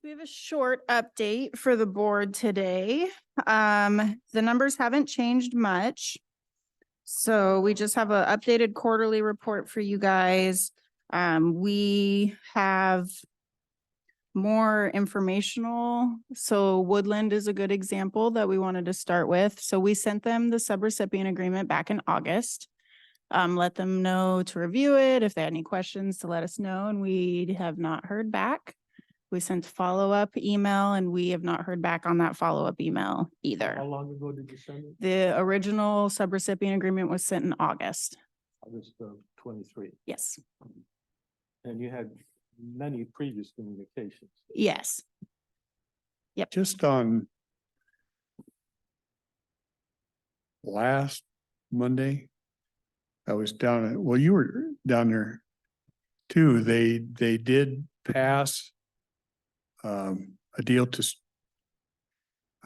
We have a short update for the board today. The numbers haven't changed much. So we just have an updated quarterly report for you guys. We have more informational. So Woodland is a good example that we wanted to start with. So we sent them the subrecipient agreement back in August. Let them know to review it. If they had any questions, to let us know. And we have not heard back. We sent follow-up email and we have not heard back on that follow-up email either. How long ago did you send it? The original subrecipient agreement was sent in August. August of 23. Yes. And you had many previous communications. Yes. Yep. Just on last Monday, I was down at, well, you were down there too. They did pass a deal to,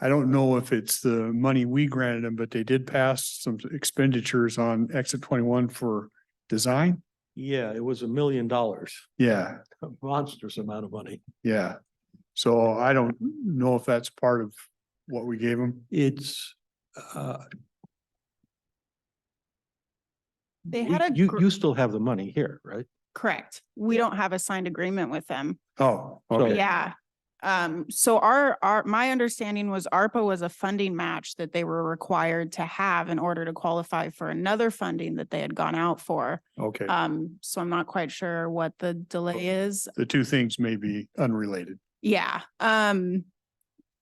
I don't know if it's the money we granted them, but they did pass some expenditures on exit 21 for design. Yeah, it was $1 million, a Yeah, monstrous amount of money. yeah. So I don't know if that's part of what we gave them. It's, They had a you still have the money here, right? correct. We don't have a signed agreement with them. Oh, okay. Yeah. So my understanding was ARPA was a funding match that they were required to have in order to qualify for another funding that they had gone out for. Okay. So I'm not quite sure what the delay is. The two things may be unrelated. Yeah.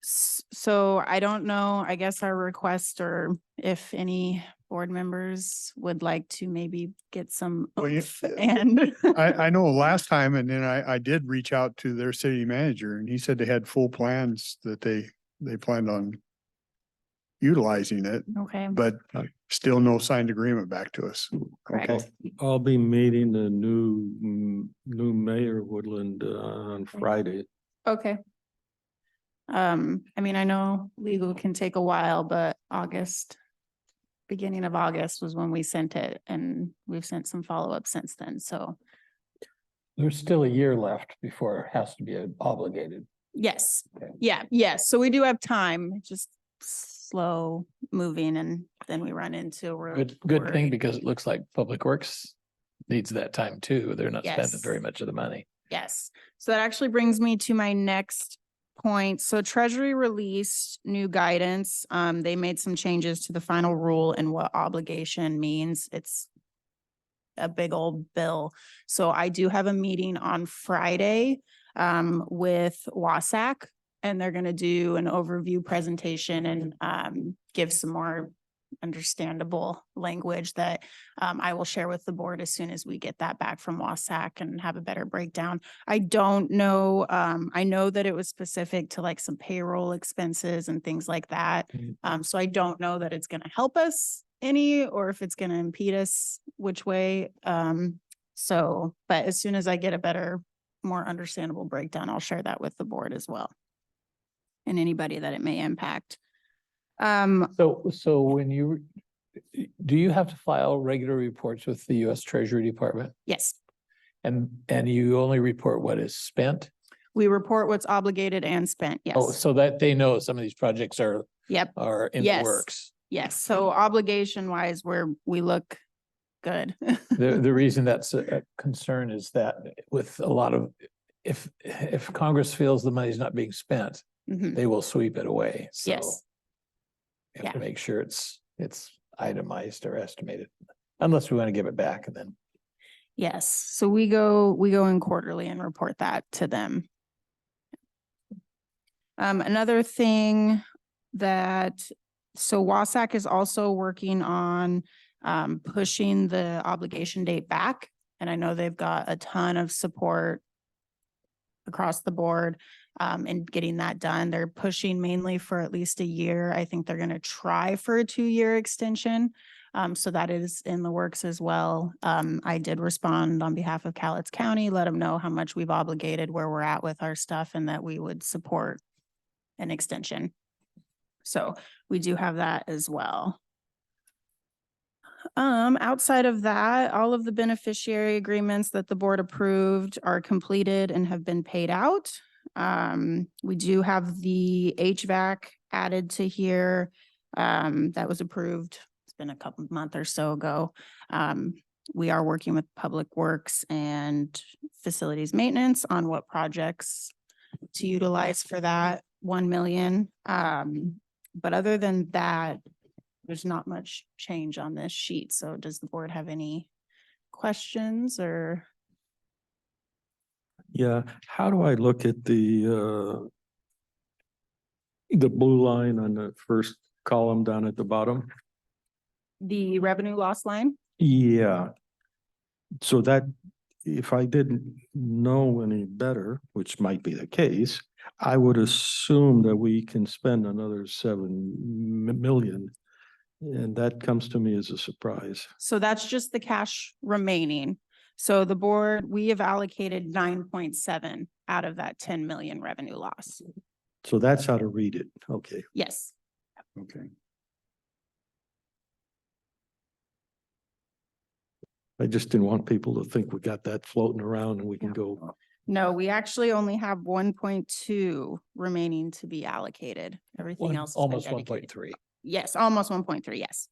So I don't know, I guess our request, or if any board members would like to maybe get some Well, oomph and I know last time, and then I did reach out to their city manager and he said they had full plans that they planned on utilizing it, okay, but still no signed agreement back to us. Okay. correct. I'll be meeting the new mayor of Woodland on Friday. Okay. I mean, I know legal can take a while, but beginning of August was when we sent it, and we've sent some follow-up since then, so. There's still a year left before it has to be obligated. Yes, Okay. yeah, yes, so we do have time, just slow moving, and then we run into. Good thing, because it looks like Public Works needs that time too. They're not spending Yes. very much of the money. Yes, so that actually brings me to my next point. So Treasury released new guidance. They made some changes to the final rule and what obligation means. It's a big old bill. So I do have a meeting on Friday with WASAC, and they're going to do an overview presentation and give some more understandable language that I will share with the board as soon as we get that back from WASAC and have a better breakdown. I don't know. I know that it was specific to like some payroll expenses and things like that. So I don't know that it's going to help us any, or if it's going to impede us which way. But as soon as I get a better, more understandable breakdown, I'll share that with the board as well, and anybody that it may impact. So when do you have to file regular reports with the US Treasury Department? Yes, And you only report what is spent? we report what's obligated and spent. Oh, Yes. so that they know some of these projects are Yep. in the Yes. works. Yes. So obligation wise, we look good. The reason that's a concern is that with a lot of, if Congress feels the money's not being spent, Mhm. they will sweep it away. So Yes. we have to Yeah. make sure it's itemized or estimated, unless we want to give it back and then. Yes. So we go in quarterly and report that to them. Another thing so WASAC is also working on pushing the obligation date back. And I know they've got a ton of support across the board in getting that done. They're pushing mainly for at least a year. I think they're going to try for a 2-year extension. So that is in the works as well. I did respond on behalf of Cowlitz County, let them know how much we've obligated, where we're at with our stuff, and that we would support an extension. So we do have that as well. Outside of that, all of the beneficiary agreements that the board approved are completed and have been paid out. We do have the HVAC added to here. That was approved. It's been a couple month or so ago. We are working with Public Works and Facilities Maintenance on what projects to utilize for that 1 million. But other than that, there's not much change on this sheet. So does the board have any questions or? Yeah, how do I look at the blue line on the first column down at the bottom? The revenue loss line? Yeah. So that, if I didn't know any better, which might be the case, I would assume that we can spend another 7 million. And that comes to me as a surprise. So that's just the cash remaining. So the board, we have allocated 9.7 out of that 10 million revenue loss. So that's how to read it. Okay. Yes. Okay. I just didn't want people to think we got that floating around and we can go. No, we actually only have 1.2 remaining to be allocated. Everything else. has been Almost dedicated. 1.3. Yes, almost 1.3. Yes.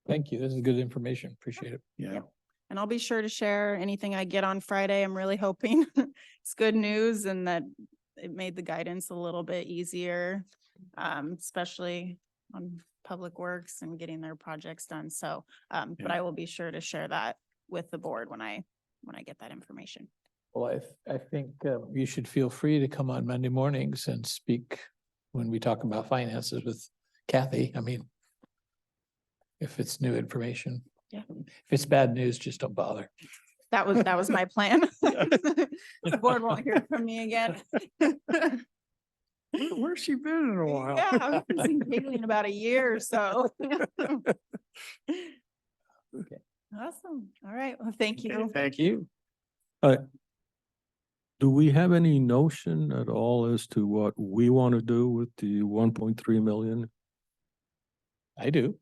Thank you. This is good information. Appreciate it. Yeah. Yep. And I'll be sure to share anything I get on Friday. I'm really hoping it's good news and that it made the guidance a little bit easier, especially on Public Works and getting their projects done. So, but I will be sure to share that with the board when I get that information. Well, I think you should feel free to come on Monday mornings and speak when we talk about finances with Kathy. I mean, if it's new information. Yeah. If it's bad news, just don't bother. That was my plan. The board won't hear from me again. Where's she been in a while? Yeah, I haven't seen Haley in about a year or so. Okay. Awesome. All right. Well, thank you. Thank you. Do we have any notion at all as to what we want to do with the 1.3 million? I do.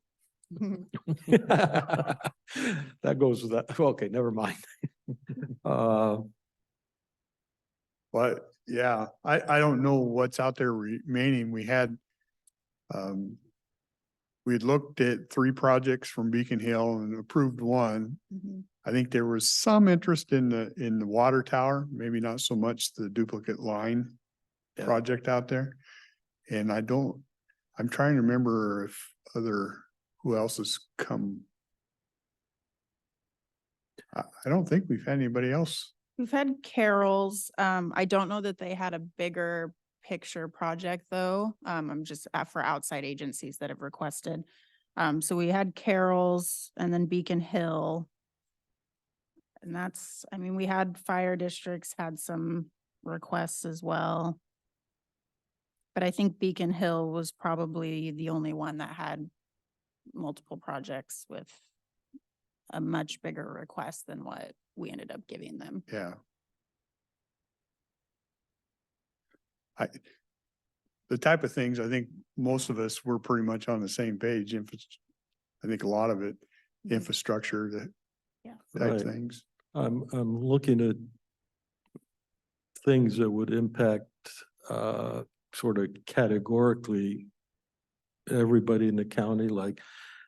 That goes with that. Okay, never mind. But yeah, I don't know what's out there remaining. We had, we looked at 3 projects from Beacon Hill and approved one. Mhm. I think there was some interest in the water tower, maybe not so much the duplicate line Yeah. project out there. And I'm trying to remember who else has come. I don't think we've had anybody else. We've had Carol's. I don't know that they had a bigger picture project though. I'm just for outside agencies that have requested. So we had Carol's and then Beacon Hill. And I mean, we had fire districts had some requests as well. But I think Beacon Hill was probably the only one that had multiple projects with a much bigger request than what we ended up giving them. Yeah. The type of things, I think most of us were pretty much on the same page. I think a lot of it, infrastructure, Yeah. type Right. things. I'm looking at things that would impact sort of categorically everybody in the county, like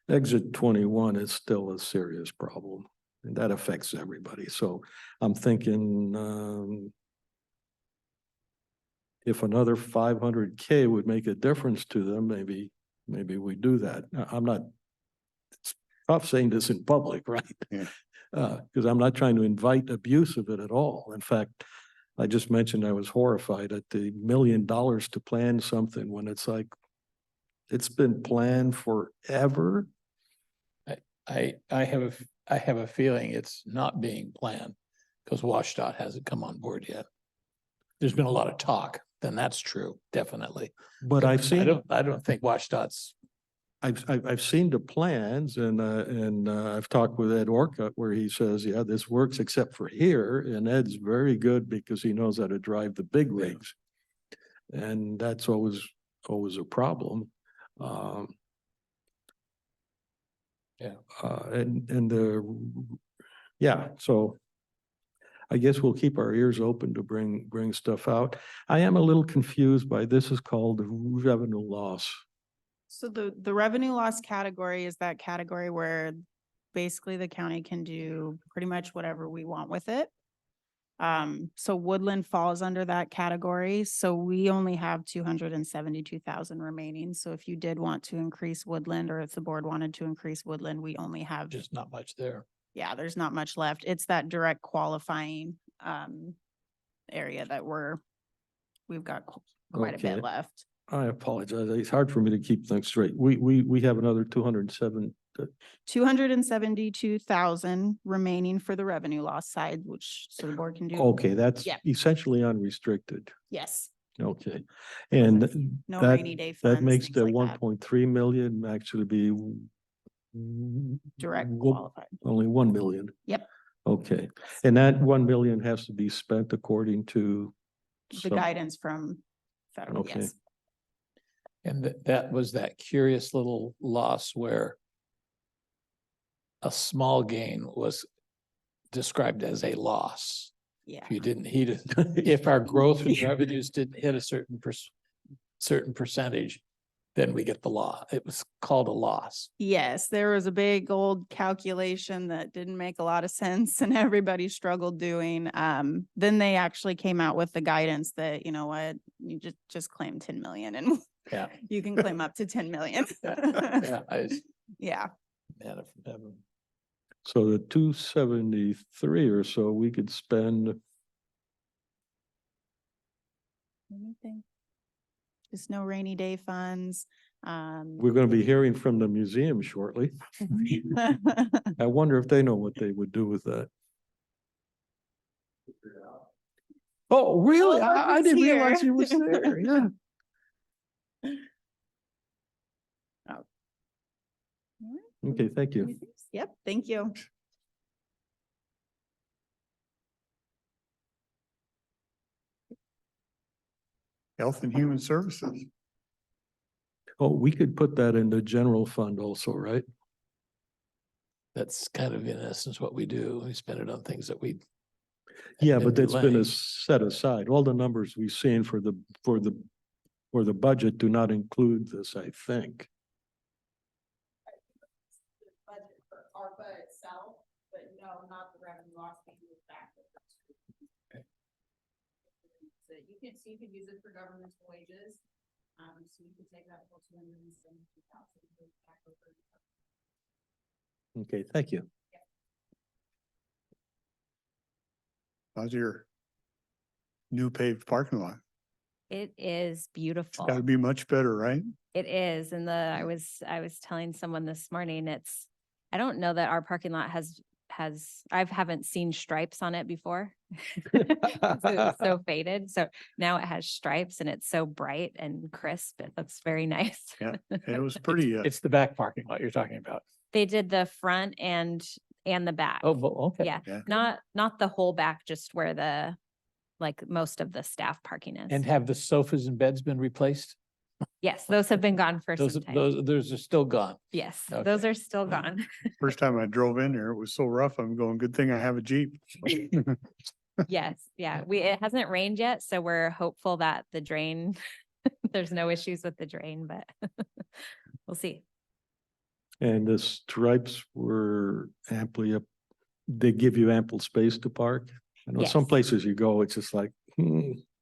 exit 21 is still a serious problem. And that affects everybody. So I'm thinking if another 500K would make a difference to them, maybe we do that. I'm not, it's tough saying this in public, right? Yeah. Because I'm not trying to invite abuse of it at all. In fact, I just mentioned I was horrified at the $1 million to plan something when it's like, it's been planned forever. I have a feeling it's not being planned because WashDOT hasn't come on board yet. There's been a lot of talk, then that's true, definitely. But I've seen, I don't think WashDOT's. I've seen the plans and I've talked with Ed Orcutt where he says, yeah, this works except for here. And Ed's very good because he knows how to drive the big rigs. And that's always a problem. Yeah. And yeah, so I guess we'll keep our ears open to bring stuff out. I am a little confused by this is called revenue loss. So the revenue loss category is that category where basically the county can do pretty much whatever we want with it. So Woodland falls under that category. So we only have 272,000 remaining. So if you did want to increase Woodland, or if the board wanted to increase Woodland, we only have, Just not much there. yeah, there's not much left. It's that direct qualifying area that we've got quite a Okay. bit left. I apologize. It's hard for me to keep things straight. We have another 207. 272,000 remaining for the revenue loss side, which so the board can do. Okay, that's Yeah. essentially unrestricted. Yes, Okay. And no that, rainy day funds. that makes things the like that. 1.3 million actually be Direct Well, qualified. only 1 million. Yep. Okay, and that 1 million has to be spent according to The some- guidance from federal, Okay. yes. And that was that curious little loss where a small gain was described as a loss. Yeah. If you didn't hit it, if our growth in revenues didn't hit a certain percentage, then we get the law. It was called a loss. Yes, there was a big old calculation that didn't make a lot of sense and everybody struggled doing. Then they actually came out with the guidance that, you know what, you just claim 10 million and Yeah. you can claim up to 10 million. Yeah, Yeah. man from heaven. So the 273 or so, we could spend, Anything? Just no rainy day funds. we're gonna be hearing from the museum shortly. I wonder if they know what they would do with that. Oh, really? Oh, I look, didn't it's realize here. he was there, yeah. Okay, thank you. Yep, thank you. Health and Human Services. Oh, we could put that in the general fund also, right? That's kind of in essence what we do. We spend it on things that we. Yeah, been but that's been delaying. set aside. All the numbers we've seen for the budget do not include this, I think. Budget for ARPA itself, but no, not the revenue loss being moved back. So you could use it for governmental wages. So you could take that whole 272,000. Okay, thank you. How's your new paved parking lot? It is It's beautiful. gotta be much better, right? It is. And I was telling someone this morning, I don't know that our parking lot I haven't seen stripes on it before. 'Cause it was so faded. So now it has stripes and it's so bright and crisp. It looks very nice. Yeah. It was pretty, It's the back parking lot you're talking about. They did the front and the back. Oh, okay. Yeah, yeah. not the whole back, just where like most of the staff parking is. And have the sofas and beds been replaced? Yes, those have been gone for Those, some time. those are still gone. Yes, Okay. those are still gone. first time I drove in there, it was so rough. I'm going, good thing I have a Jeep. Yes, yeah, it hasn't rained yet, so we're hopeful that the drain, there's no issues with the drain, but we'll see. And the stripes were amply up, they give you ample space to park. I know some Yes. places you go, it's just like,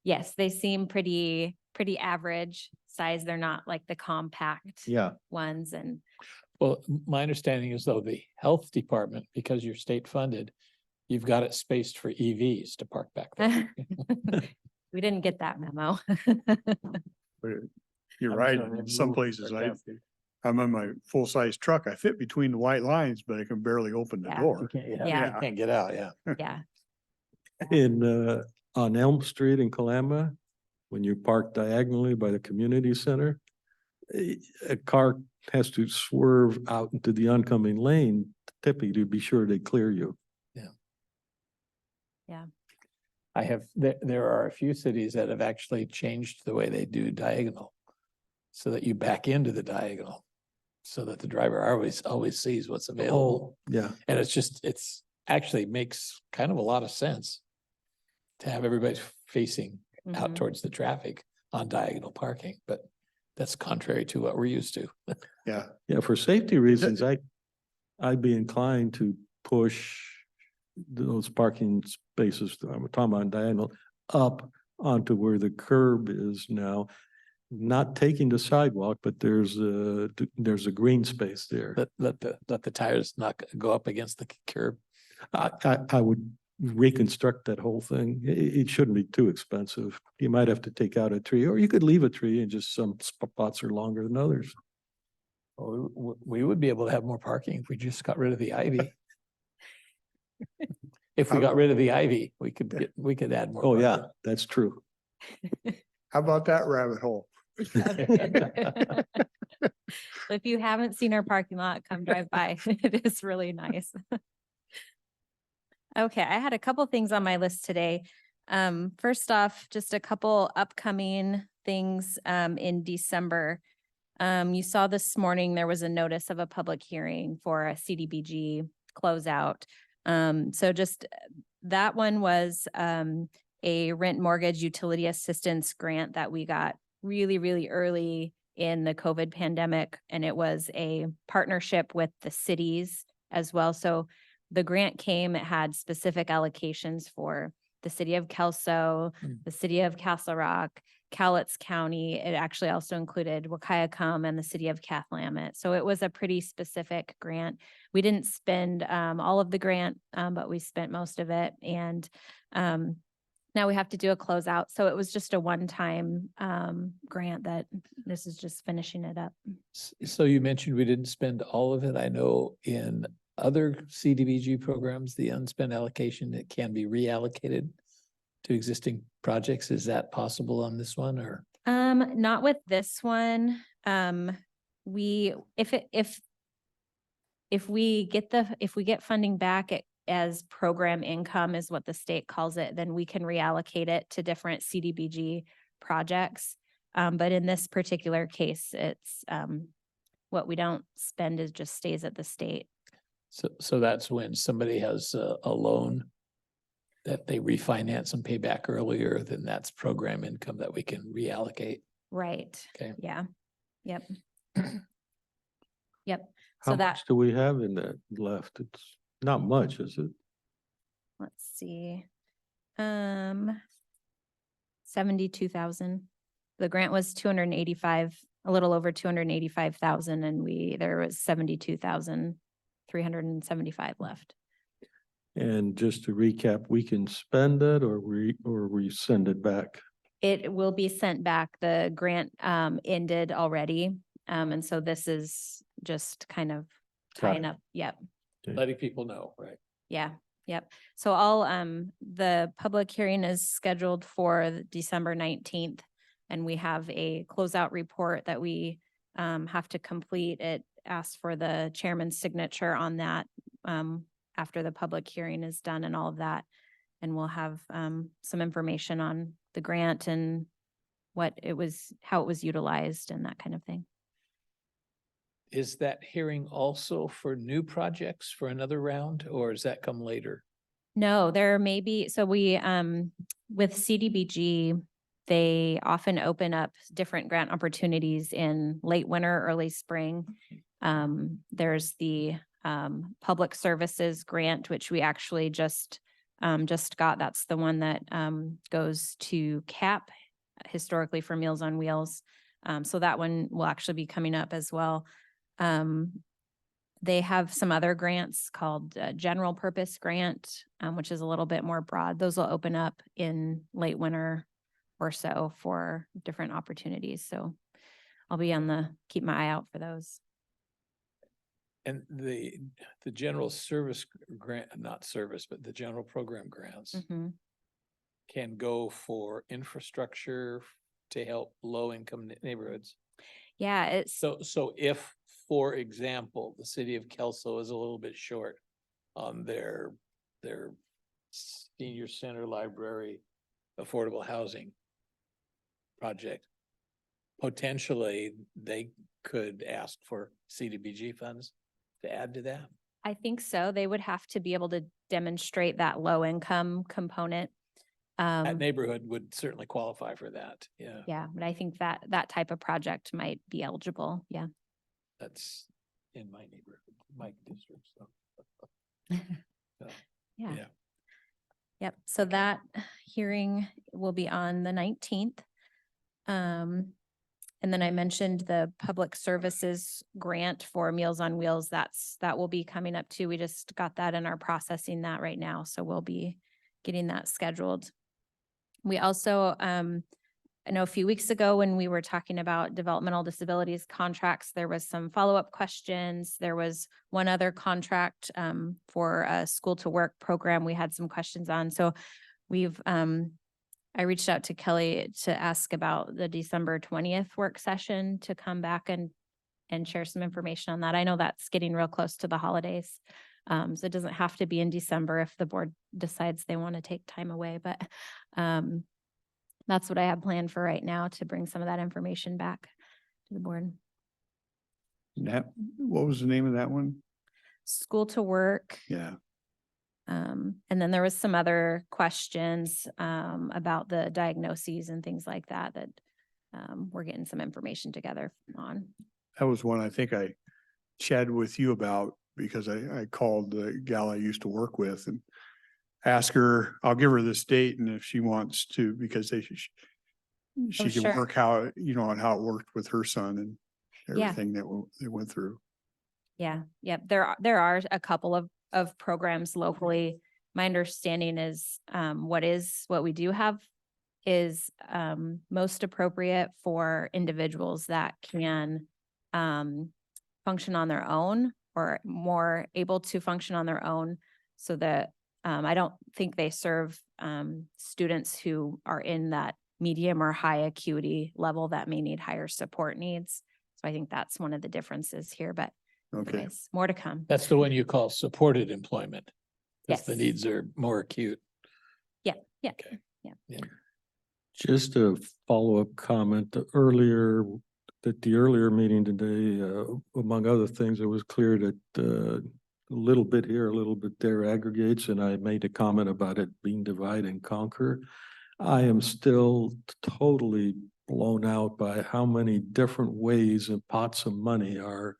Yes, they seem pretty average size. They're not like the compact yeah. ones and Well, my understanding is though the health department, because you're state funded, you've got it spaced for EVs to park back there. we didn't get that memo. But you're I'm right. sorry, In some moved places, right down there. I'm on my full-size truck. I fit between the white lines, but I can barely open the Yeah. You door. can't, Yeah. you can't get out, yeah. Yeah, On Elm Street in Kalama, when you park diagonally by the community center, a car has to swerve out into the oncoming lane, typically to be sure they clear you. There are a few cities that have actually changed the way they do diagonal. So that you back into the diagonal, so that the driver always sees what's available. Yeah. And it's actually makes kind of a lot of sense to have everybody facing out Mhm. towards the traffic on diagonal parking, but that's contrary to what we're used to. Yeah, Yeah, for safety reasons, I'd be inclined to push those parking spaces, I'm talking about diagonal, up onto where the curb is now. Not taking the sidewalk, but there's a green space there. Let the tires not go up against the curb. I would reconstruct that whole thing. It shouldn't be too expensive. You might have to take out a tree, or you could leave a tree and just some spots are longer than others. We would be able to have more parking if we just got rid of the ivy. If we got rid of the ivy, we could add more. Oh, yeah, parking. that's true. how about that rabbit hole? If you haven't seen our parking lot, come drive by. It is really nice. Okay, I had a couple things on my list today. First off, just a couple upcoming things in December. You saw this morning, there was a notice of a public hearing for a CDBG closeout. So just that one was a rent mortgage utility assistance grant that we got really, really early in the COVID pandemic. And it was a partnership with the cities as well. So the grant came, it had specific allocations for the city of Kelso, the city of Castle Rock, Cowlitz County. It actually also included Wahkiakum and the city of Cathlamet. So it was a pretty specific grant. We didn't spend all of the grant, but we spent most of it. And now we have to do a closeout. So it was just a one-time grant that this is just finishing it up. So you mentioned we didn't spend all of it. I know in other CDBG programs, the unspent allocation, it can be reallocated to existing projects. Is that possible on this one or? Not with this one. If we get funding back as program income is what the state calls it, then we can reallocate it to different CDBG projects. But in this particular case, it's what we don't spend is just stays at the state. So that's when somebody has a loan that they refinance and pay back earlier, then that's program income that we can reallocate. Right. Okay. Yeah. Yep. Yep. How So that, much do we have in that left? It's not much, is it? let's see. 72,000. The grant was 285, a little over 285,000, and there was 72,375 left. And just to recap, we can spend it or we send it back. It will be sent back. The grant ended already. And so this is just kind of Got tying it. up. Yep. Letting people know, right? Yeah. Yep. So the public hearing is scheduled for December 19th. And we have a closeout report that we have to complete. It asks for the chairman's signature on that after the public hearing is done and all of that. And we'll have some information on the grant and how it was utilized and that kind of thing. Is that hearing also for new projects for another round, or does that come later? No, there may be, so we, with CDBG, they often open up different grant opportunities in late winter, early spring. There's the public services grant, which we actually just got. That's the one that goes to CAP, historically for Meals on Wheels. So that one will actually be coming up as well. They have some other grants called general purpose grant, which is a little bit more broad. Those will open up in late winter or so for different opportunities. So I'll be keep my eye out for those. And the general service grant, not service, but the general program grants Mhm. can go for infrastructure to help low-income neighborhoods. Yeah, So if, for example, the city of Kelso is a little bit short on their senior center library affordable housing project, potentially they could ask for CDBG funds to add to that. I think so. They would have to be able to demonstrate that low income component. That neighborhood would certainly qualify for that. Yeah, Yeah, but I think that that type of project might be eligible. Yeah. that's in my neighborhood, my district, so. So, Yeah. yeah. Yep. So that hearing will be on the 19th. And then I mentioned the public services grant for Meals on Wheels. That will be coming up too. We just got that and are processing that right now. So we'll be getting that scheduled. We also, I know a few weeks ago when we were talking about developmental disabilities contracts, there was some follow-up questions. There was one other contract for a school to work program we had some questions on. So we've, I reached out to Kelly to ask about the December 20th work session to come back and share some information on that. I know that's getting real close to the holidays. So it doesn't have to be in December if the board decides they want to take time away, but that's what I have planned for right now, to bring some of that information back to the board. That, what was the name of that one? School to work. Yeah. And then there was some other questions about the diagnoses and things like that, that we're getting some information together on. That was one I think I chatted with you about, because I called the gal I used to work with and asked her, I'll give her this date, and if she wants to, because she can sure. work how, on how it worked with her son and Yeah. everything that they went through. Yeah, yep. There are a couple of programs locally. My understanding is what we do have is most appropriate for individuals that can function on their own, or more able to function on their own, so that I don't think they serve students who are in that medium or high acuity level that may need higher support needs. So I think that's one of the differences here, but Okay. anyways, more to come. That's the one you call supported employment. Because the Yes. needs are more acute. Yeah. Okay. Yeah. Yeah. Just a follow-up comment, the earlier meeting today, among other things, it was clear that a little bit here, a little bit there aggregates, and I made a comment about it being divide and conquer. I am still totally blown out by how many different ways and pots of money are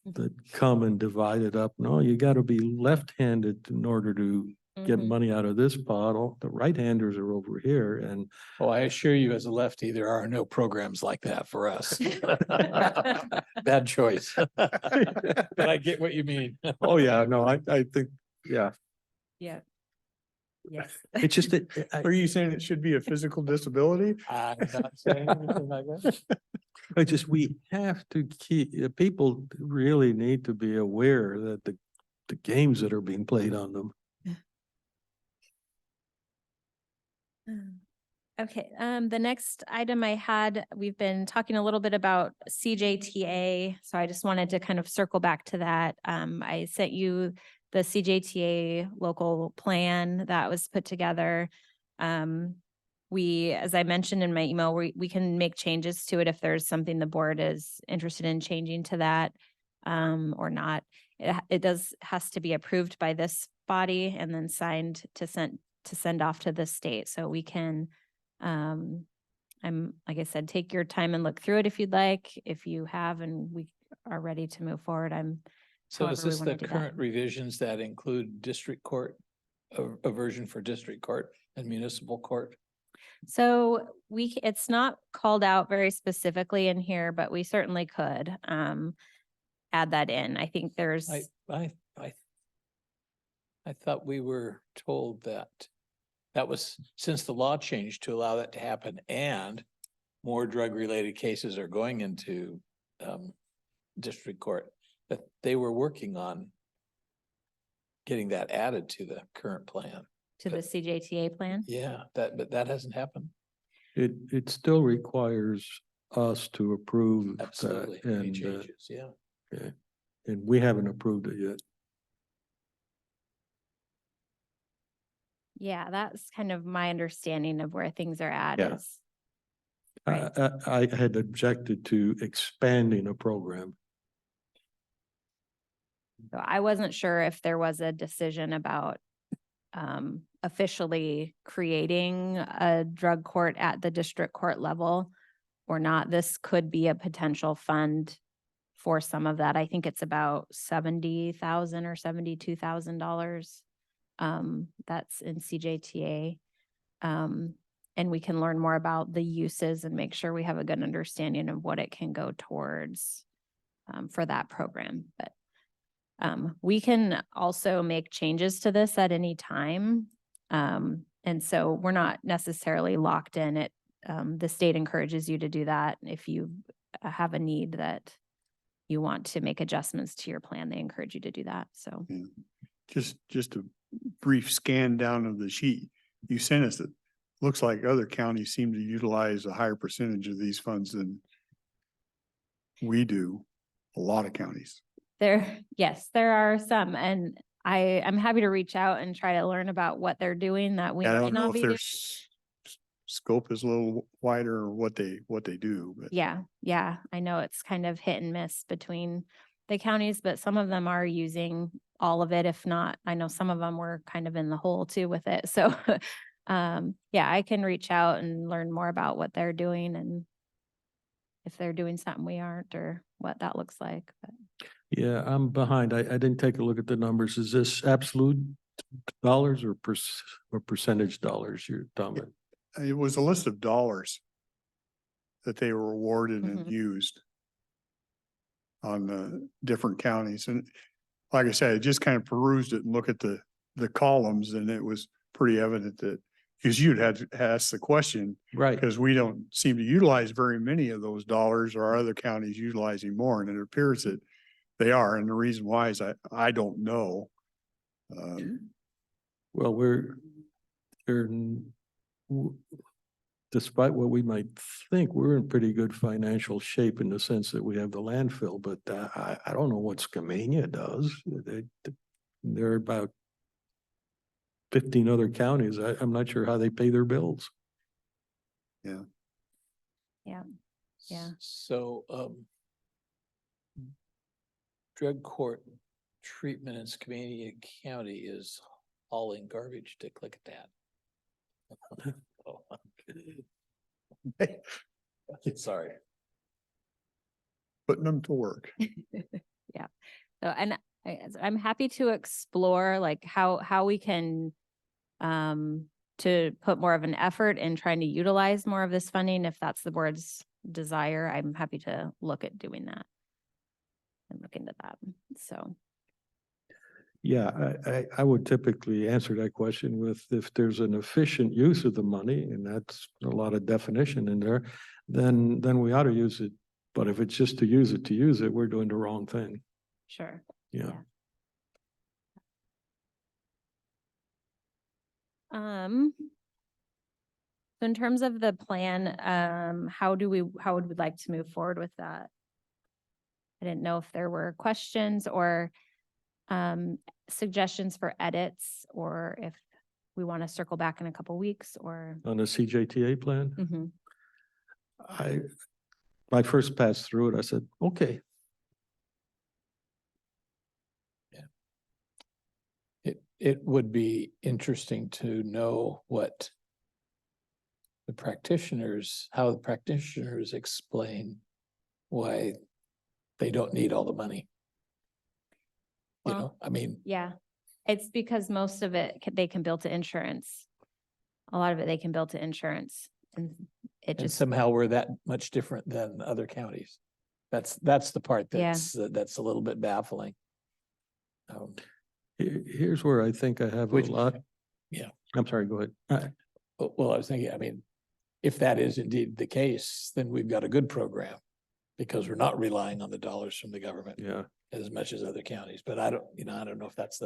that come and divide it up. No, you got to be left-handed in order to get Mhm. money out of this bottle. The right-handers are over here, and Oh, I assure you, as a lefty, there are no programs like that for us. Bad choice. But I get what you mean. oh yeah, no, I think, yeah, Yeah. Yes. it's just that Are you saying it should be a physical disability? I'm not saying anything like that. we have to keep, people really need to be aware that the games that are being played on them. Okay, the next item I had, we've been talking a little bit about CJTA, so I just wanted to kind of circle back to that. I sent you the CJTA local plan that was put together. As I mentioned in my email, we can make changes to it if there's something the board is interested in changing to that or not. It has to be approved by this body and then signed to send off to the state, so we can like I said, take your time and look through it if you'd like. If you have and we are ready to move forward, So is however we this wanna the do that. current revisions that include district court, a version for district court and municipal court? So it's not called out very specifically in here, but we certainly could add that in. I think there's, I thought we were told that was since the law changed to allow that to happen, and more drug-related cases are going into district court, that they were working on getting that added to the current plan. to the CJTA plan. Yeah, but that hasn't happened. It still requires us to approve that, Absolutely. Any changes, yeah. and we haven't approved it yet. Yeah, that's kind of my understanding of where things are at Yeah. is. Right. I had objected to expanding a program. So I wasn't sure if there was a decision about officially creating a drug court at the district court level or not. This could be a potential fund for some of that. I think it's about $70,000 or $72,000. That's in CJTA. And we can learn more about the uses and make sure we have a good understanding of what it can go towards for that program. But we can also make changes to this at any time. And so we're not necessarily locked in it. The state encourages you to do that. If you have a need that you want to make adjustments to your plan, they encourage you to do that. So Yeah. Just a brief scan down of the sheet you sent us. It looks like other counties seem to utilize a higher percentage of these funds than we do. A lot of counties. yes, there are some, and I'm happy to reach out and try to learn about what they're doing that we I might don't know not if be their doing. scope is a little wider or what they do, but Yeah, I know it's kind of hit and miss between the counties, but some of them are using all of it. If not, I know some of them were kind of in the hole too with it. So, yeah, I can reach out and learn more about what they're doing and if they're doing something we aren't or what that looks like. But Yeah, I'm behind. I didn't take a look at the numbers. Is this absolute dollars or percentage dollars you're talking about? it was a list of dollars that they were awarded and Mhm. used on the different counties. And like I said, I just kind of perused it and look at the columns, and it was pretty evident that, because you'd had to ask the question, Right. because we don't seem to utilize very many of those dollars, or other counties utilizing more, and it appears that they are. And the reason why is I don't know. Well, despite what we might think, we're in pretty good financial shape in the sense that we have the landfill, but I don't know what Skamania does. There are about 15 other counties. I'm not sure how they pay their bills. yeah, So, drug court treatment in Skamania County is hauling garbage to click that. Sorry. Putting them to work. yeah. So, and I'm happy to explore like how we can to put more of an effort in trying to utilize more of this funding. If that's the board's desire, I'm happy to look at doing that and look into that. So, Yeah, I would typically answer that question with, if there's an efficient use of the money, and that's a lot of definition in there, then we ought to use it. But if it's just to use it, we're doing the wrong thing. sure. Yeah. So in terms of the plan, how would we like to move forward with that? I didn't know if there were questions or suggestions for edits, or if we want to circle back in a couple weeks or. On the CJTA plan, Mhm. my first pass through it, I said, okay. It would be interesting to know what how the practitioners explain why they don't need all the money. You Well, know, I mean, Yeah, it's because most of it they can bill to insurance. A lot of it they can bill to insurance, and it and just somehow we're that much different than other counties. That's the part Yeah. that's a little bit baffling. Here's where I think I have a Which- lot. yeah. I'm sorry, go ahead. Well, I was thinking, I mean, if that is indeed the case, then we've got a good program because we're not relying on the dollars from the government Yeah. as much as other counties. But I don't know if that's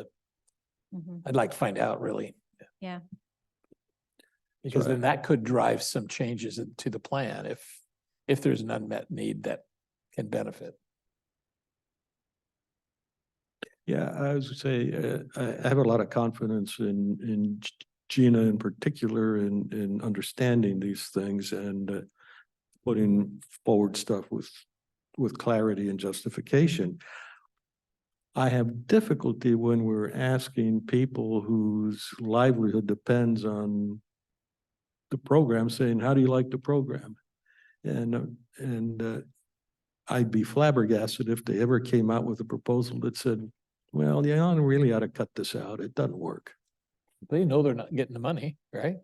Mhm. I'd like to find out really. Yeah. Because So then that could drive some changes to the plan if there's an unmet need that can benefit. Yeah, I would say, I have a lot of confidence in Gina in particular in understanding these things and putting forward stuff with clarity and justification. I have difficulty when we're asking people whose livelihood depends on the program, saying, how do you like the program? And I'd be flabbergasted if they ever came out with a proposal that said, well, yeah, I really ought to cut this out. It doesn't work. They know they're not getting the money, right?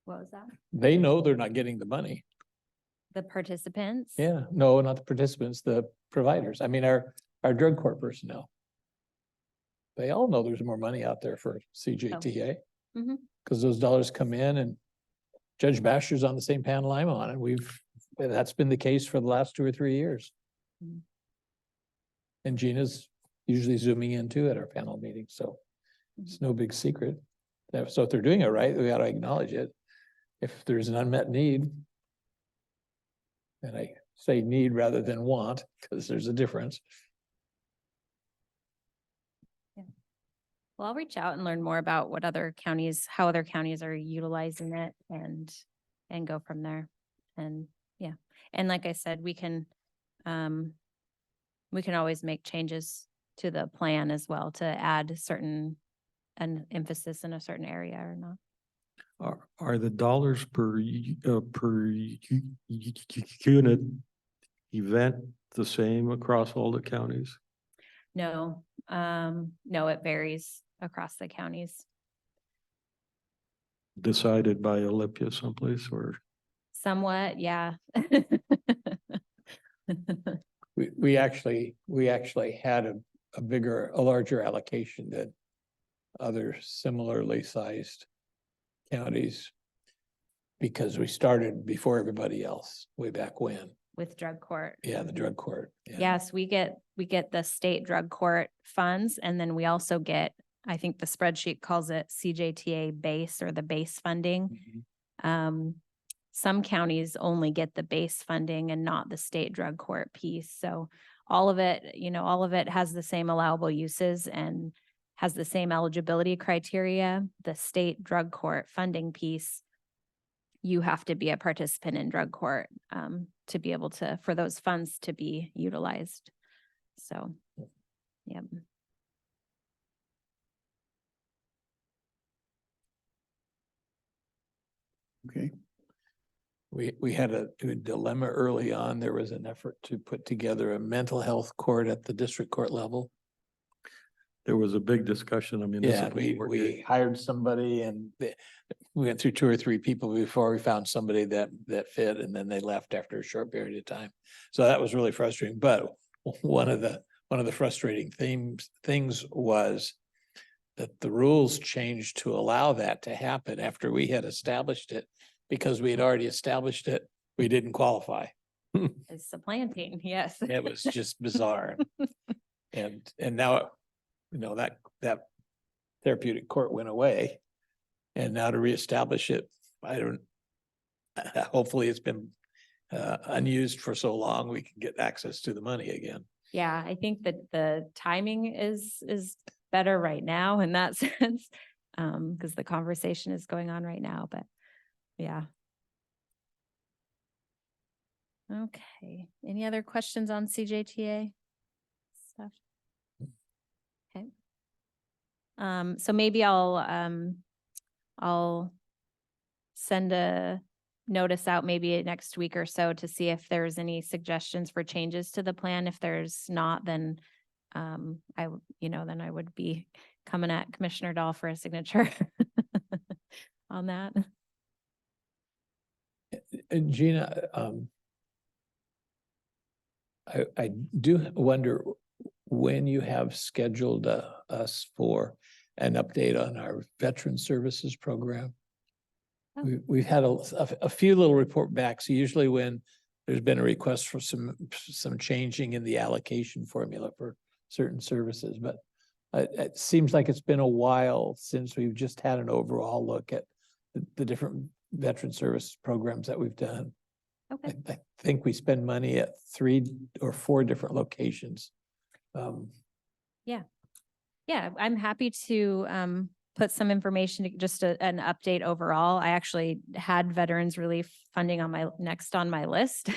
What was that? They know they're not getting the money. The participants? Yeah, no, not the participants, the providers. I mean, our drug court personnel. They all know there's more money out there for CJTA. Mhm. Because those dollars come in, and Judge Basher's on the same panel I'm on, and that's been the case for the last 2 or 3 years. Mhm. And Gina's usually zooming in too at our panel meetings, so it's no big secret. So if they're doing it right, we ought to acknowledge it. If there's an unmet need, and I say need rather than want, because there's a difference. Well, I'll reach out and learn more about what other counties, how other counties are utilizing it and go from there. And yeah, and like I said, we can always make changes to the plan as well to add an emphasis in a certain area or not. Are the dollars per unit event the same across all the counties? No, no, it varies across the counties. Decided by Olympia someplace, or? Somewhat, yeah. We actually had a larger allocation than other similarly sized counties, because we started before everybody else way back when. With drug court. Yeah, the drug court. Yes, we get the state drug court funds, and then we also get, I think the spreadsheet calls it CJTA base or the base funding. Mhm. Some counties only get the base funding and not the state drug court piece. So all of it, all of it has the same allowable uses and has the same eligibility criteria. The state drug court funding piece, you have to be a participant in drug court to be able to, for those funds to be utilized. So, yeah. Okay. We had a dilemma early on. There was an effort to put together a mental health court at the district court level. There was a big discussion. I mean, Yeah, we hired somebody, and we went through 2 or 3 people before we found somebody that fit, and then they left after a short period of time. So that was really frustrating. But one of the frustrating things was that the rules changed to allow that to happen after we had established it, because we had already established it. We didn't qualify. It's supplanting, yes. It was just bizarre. And now, that therapeutic court went away, and now to reestablish it, hopefully it's been unused for so long, we can get access to the money again. Yeah, I think that the timing is better right now in that sense, because the conversation is going on right now, but yeah. Okay, any other questions on CJTA stuff? Okay. So maybe I'll send a notice out maybe next week or so to see if there's any suggestions for changes to the plan. If there's not, then then I would be coming at Commissioner Dahl for a signature on that. And Gina, I do wonder when you have scheduled us for an update on our veteran services program. Oh. We've had a few little report backs, usually when there's been a request for some changing in the allocation formula for certain services, but it seems like it's been a while since we've just had an overall look at the different veteran service programs that we've done. Okay. I think we spend money at 3 or 4 different locations. Yeah, I'm happy to put some information, just an update overall. I actually had veterans relief funding on my list.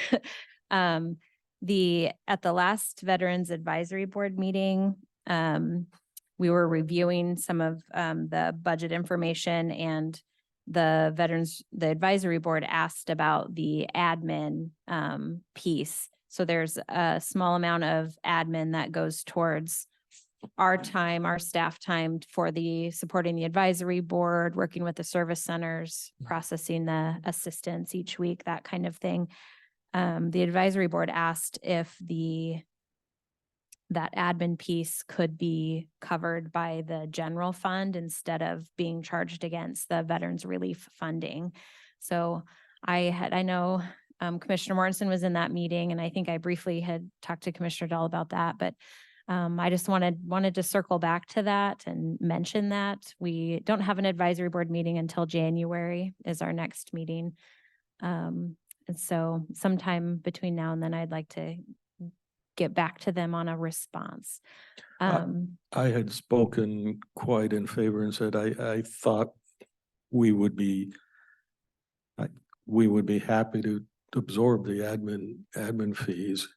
At the last Veterans Advisory Board meeting, we were reviewing some of the budget information, and the advisory board asked about the admin piece. So there's a small amount of admin that goes towards our time, our staff time for supporting the advisory board, working with the service centers, processing the assistance each week, that kind of thing. The advisory board asked if that admin piece could be covered by the general fund instead of being charged against the veterans relief funding. So I know Commissioner Mortensen was in that meeting, and I think I briefly had talked to Commissioner Dahl about that, but I just wanted to circle back to that and mention that we don't have an advisory board meeting until January is our next meeting. And so sometime between now and then, I'd like to get back to them on a response. I had spoken quite in favor and said, I thought we would be happy to absorb the admin fees.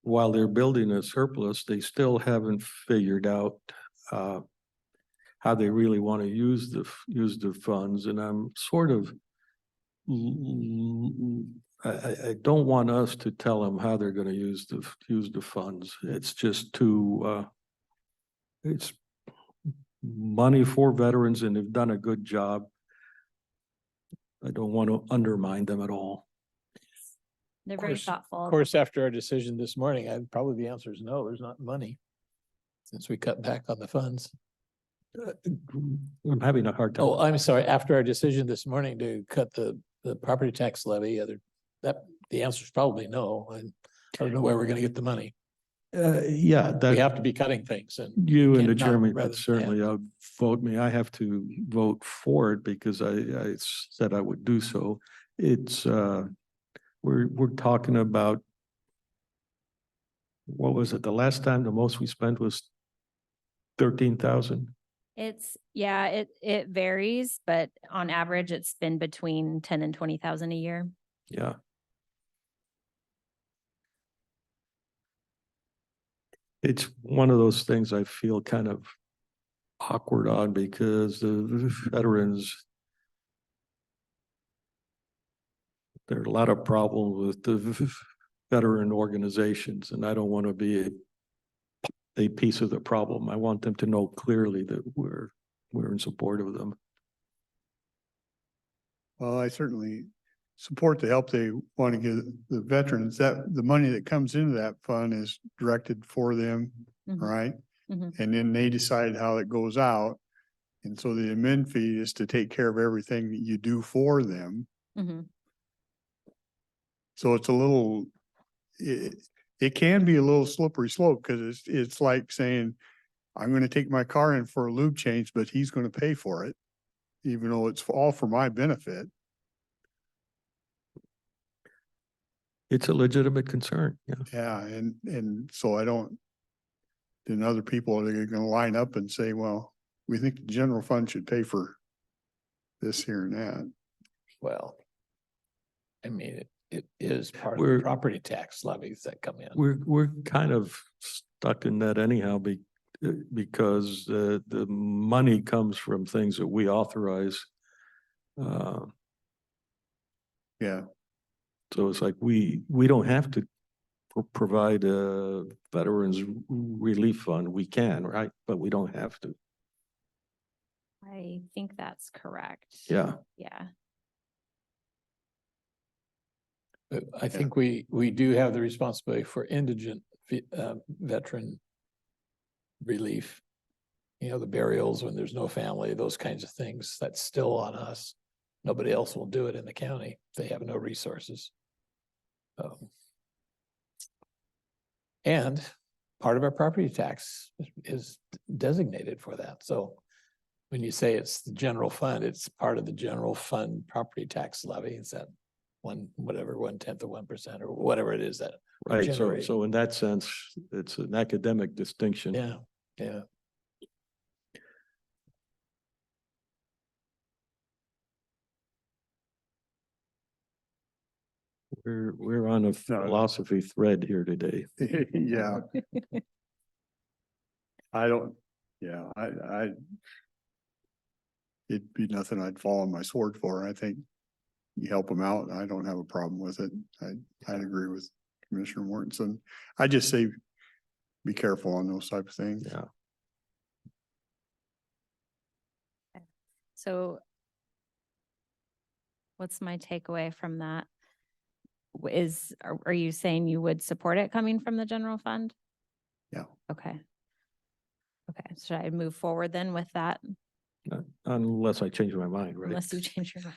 While they're building a surplus, they still haven't figured out how they really want to use the funds. And I'm sort of, I don't want us to tell them how they're going to use the funds. It's just too, it's money for veterans, and they've done a good job. I don't want to undermine them at all. They're very thoughtful. Of course, after our decision this morning, probably the answer is no, there's not money. Since we cut back on the funds. I'm having a hard time. Oh, I'm sorry. After our decision this morning to cut the property tax levy, the answer is probably no. And I don't know where we're going to get the money. Yeah, We have to be cutting things, and you and the cannot chairman rather would than certainly vote me. I have to vote for it because I said I would do so. It's we're talking about, what was it? The last time the most we spent was 13,000. It varies, but on average, it's been between 10 and 20,000 a year. Yeah. It's one of those things I feel kind of awkward on because the veterans, there are a lot of problems with the veteran organizations, and I don't want to be a piece of the problem. I want them to know clearly that we're in support of them. Well, I certainly support the help they want to give the veterans. That the money that comes into that fund is directed for them, Mhm. right? Mhm. And then they decide how it goes out. And so the admin fee is to take care of everything that you do for them. Mhm. So it's a little, it can be a little slippery slope, because it's like saying, I'm going to take my car in for a lube change, but he's going to pay for it, even though it's all for my benefit. It's a legitimate concern. Yeah. Yeah, and so then other people are going to line up and say, well, we think the general fund should pay for this, here, and that. well, I mean, it is part of We're- the property tax levies that come in. We're kind of stuck in that anyhow, because the money comes from things that we authorize. Yeah, So it's like we don't have to provide a veterans relief fund. We can, right? But we don't have to. I think that's correct. Yeah. Yeah. But I think we do have the responsibility for indigent veteran relief. You know, the burials when there's no family, those kinds of things, that's still on us. Nobody else will do it in the county. They have no resources. And part of our property tax is designated for that. So when you say it's the general fund, it's part of the general fund property tax levy. It's that 1/10 of 1% or whatever it is that. we're Right. So generating. in that sense, it's an academic distinction. Yeah, yeah. We're on a philosophy thread here today. yeah. I don't, yeah, it'd be nothing I'd fall on my sword for. I think you help them out. I don't have a problem with it. I'd agree with Commissioner Mortensen. I just say be careful on those type of things. Yeah. So what's my takeaway from that? Are you saying you would support it coming from the general fund? Yeah. Okay. Okay, should I move forward then with that Unless I change my mind, right? unless you change your mind?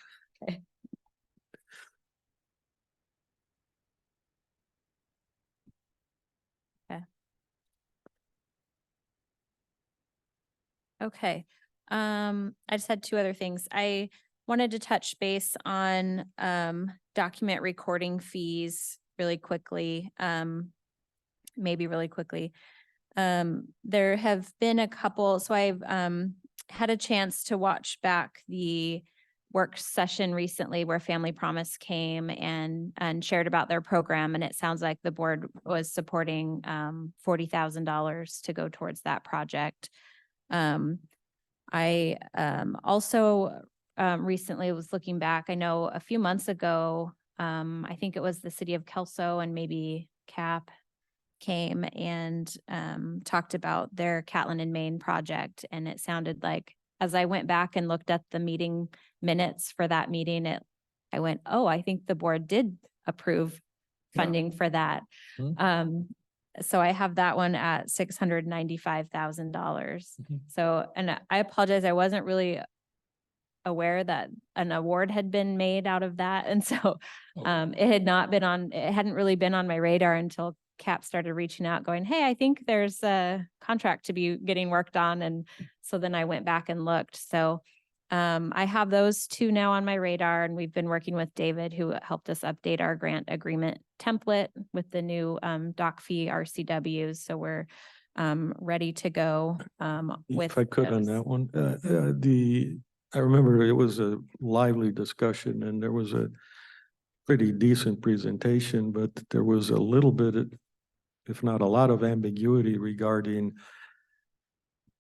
Okay. Okay. I just had two other things. I wanted to touch base on document recording fees really quickly. Maybe really quickly. There have been a couple, so I've had a chance to watch back the work session recently where Family Promise came and shared about their program, and it sounds like the board was supporting $40,000 to go towards that project. I also recently was looking back. I know a few months ago, I think it was the city of Kelso and maybe CAP came and talked about their Catlin and Maine project. And it sounded like, as I went back and looked at the meeting minutes for that meeting, I went, oh, I think the board did approve Yeah. funding for that. So I have that one at $695,000. Mhm. So, and I apologize, I wasn't really aware that an award had been made out of that. And so it hadn't really been on my radar until CAP started reaching out going, hey, I think there's a contract to be getting worked on. And so then I went back and looked. So I have those two now on my radar, and we've been working with David, who helped us update our grant agreement template with the new doc fee RCWs. So we're ready to go with If I could on those. that one, I remember it was a lively discussion and there was a pretty decent presentation, but there was a little bit, if not a lot of ambiguity regarding,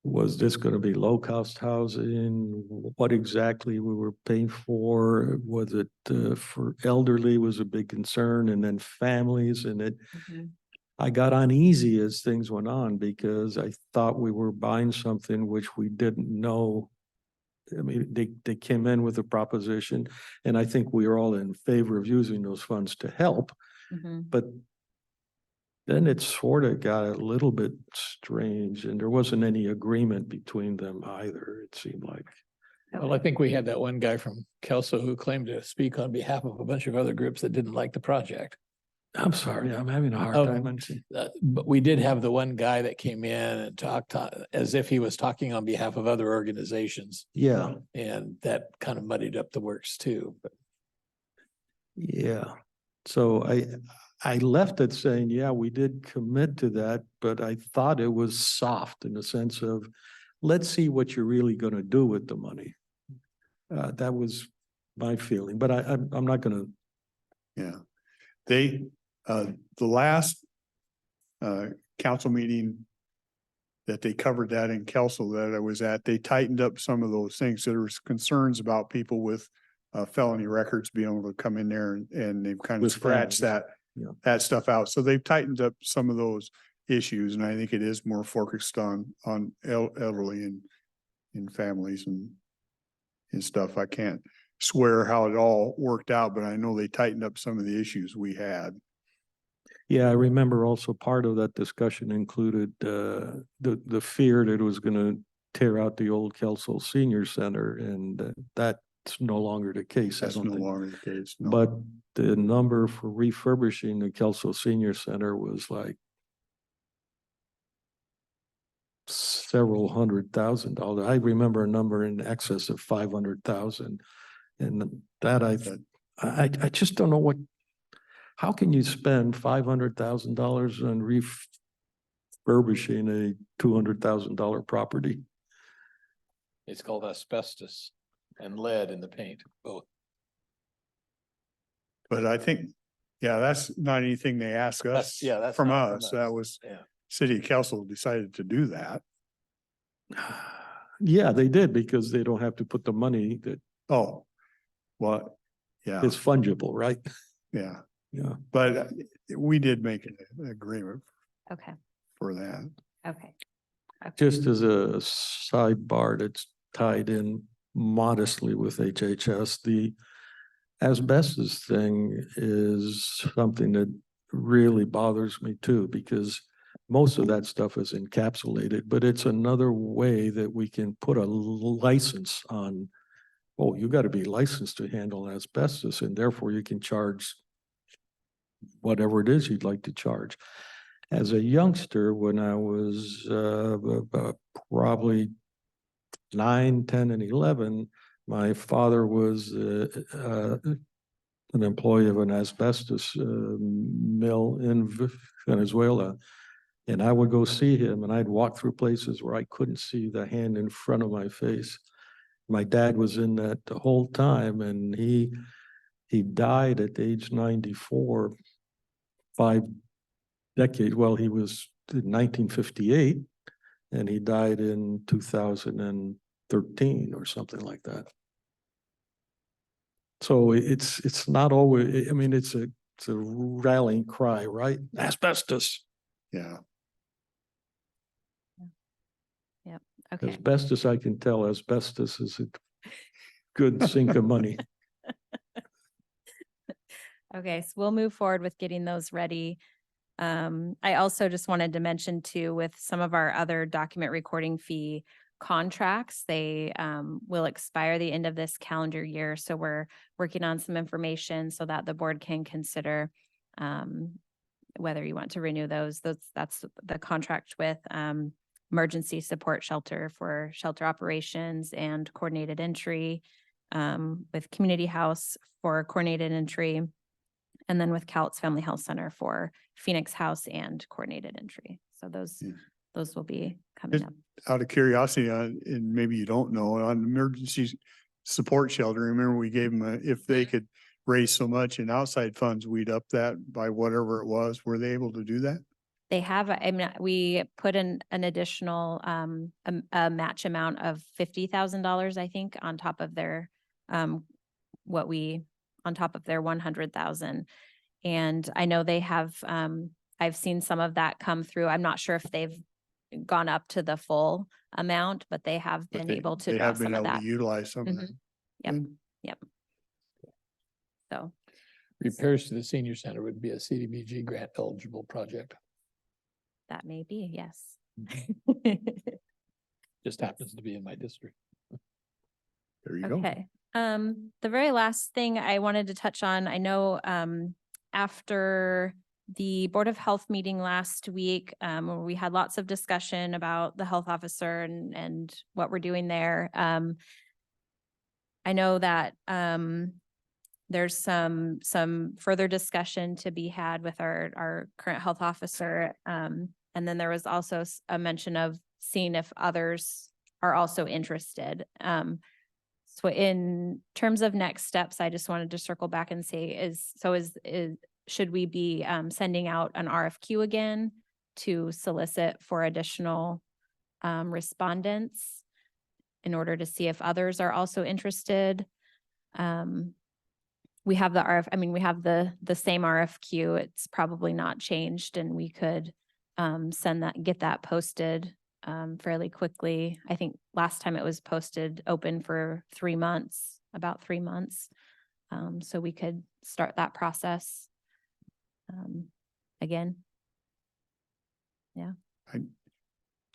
was this going to be low-cost housing? What exactly we were paying for? Was it for elderly was a big concern, and then families, and Mhm. I got uneasy as things went on because I thought we were buying something which we didn't know. I mean, they came in with a proposition, and I think we are all in favor of using those funds to help, Mhm. but then it sort of got a little bit strange, and there wasn't any agreement between them either, it seemed like. Well, I think we had that one guy from Kelso who claimed to speak on behalf of a bunch of other groups that didn't like the project. I'm sorry, I'm having a hard Oh, time. But we did have the one guy that came in and talked as if he was talking on behalf of other organizations, Yeah, and that kind of muddied up the works too. But yeah. So I left it saying, yeah, we did commit to that, but I thought it was soft in the sense of, let's see what you're really going to do with the money. That was my feeling, but I'm not going to. Yeah. They, the last council meeting that they covered that in Kelso that I was at, they tightened up some of those things. So there was concerns about people with felony records being able to come in there and they've kind of With scratched families, that stuff out. So they've tightened up some of those issues, and I think it is more focused on elderly and families and stuff. I can't swear how it all worked out, but I know they tightened up some of the issues we had. Yeah, I remember also part of that discussion included the fear that it was going to tear out the old Kelso Senior Center, and that's no longer the case. That's I don't no think. longer the case. No. But the number for refurbishing the Kelso Senior Center was like several $100,000. I remember a number in excess of 500,000, and that I just don't know how can you spend $500,000 on refurbishing a $200,000 property? it's called asbestos and lead in the paint, both. But I think, yeah, that's not anything they ask us That's from not from us. us. That was Yeah. city council decided to do that. Yeah, they did because they don't have to put the money that Oh, well, yeah, is fungible, right? yeah, Yeah. but we did make an agreement Okay, for that. okay. Just as a sidebar that's tied in modestly with HHS, the asbestos thing is something that really bothers me too, because most of that stuff is encapsulated, but it's another way that we can put a license on, oh, you got to be licensed to handle asbestos, and therefore you can charge whatever it is you'd like to charge. As a youngster, when I was probably 9, 10, and 11, my father was an employee of an asbestos mill in Venezuela. And I would go see him, and I'd walk through places where I couldn't see the hand in front of my face. My dad was in that the whole time, and he died at age 94, 5 decades. Well, he was in 1958, and he died in 2013 or something like that. So it's not always, I mean, it's a rallying cry, right? Asbestos. Yeah, Okay. As best as I can tell, asbestos is a good sink of money. Okay, so we'll move forward with getting those ready. I also just wanted to mention too, with some of our other document recording fee contracts, they will expire the end of this calendar year. So we're working on some information so that the board can consider whether you want to renew those. That's the contract with emergency support shelter for shelter operations and coordinated entry, with community house for coordinated entry, and then with Cal's Family Health Center for Phoenix House and coordinated entry. So Yeah. those will be coming up. out of curiosity, and maybe you don't know, on emergency support shelter, remember we gave them, if they could raise so much in outside funds, we'd up that by whatever it was. Were they able to do that? They have, I mean, we put in an additional, a match amount of $50,000, I think, on top of their, on top of their 100,000. And I know they have, I've seen some of that come through. I'm not sure if they've gone up to the full amount, but they have But been they- able to They draw have some been of able that. to utilize some of Mhm. that. Yep. Good. So, Repairs to the senior center would be a CDBG grant eligible project. that may be, yes. Just happens to be in my district. There you go. Okay, the very last thing I wanted to touch on, I know, after the Board of Health meeting last week, where we had lots of discussion about the health officer and what we're doing there. I know that, there's some further discussion to be had with our current health officer. And then there was also a mention of seeing if others are also interested. So in terms of next steps, I just wanted to circle back and say should we be sending out an RFQ again to solicit for additional respondents in order to see if others are also interested? We have we have the same RFQ. It's probably not changed, and we could get that posted fairly quickly. I think last time it was posted open for 3 months, about 3 months. So we could start that process again. Yeah.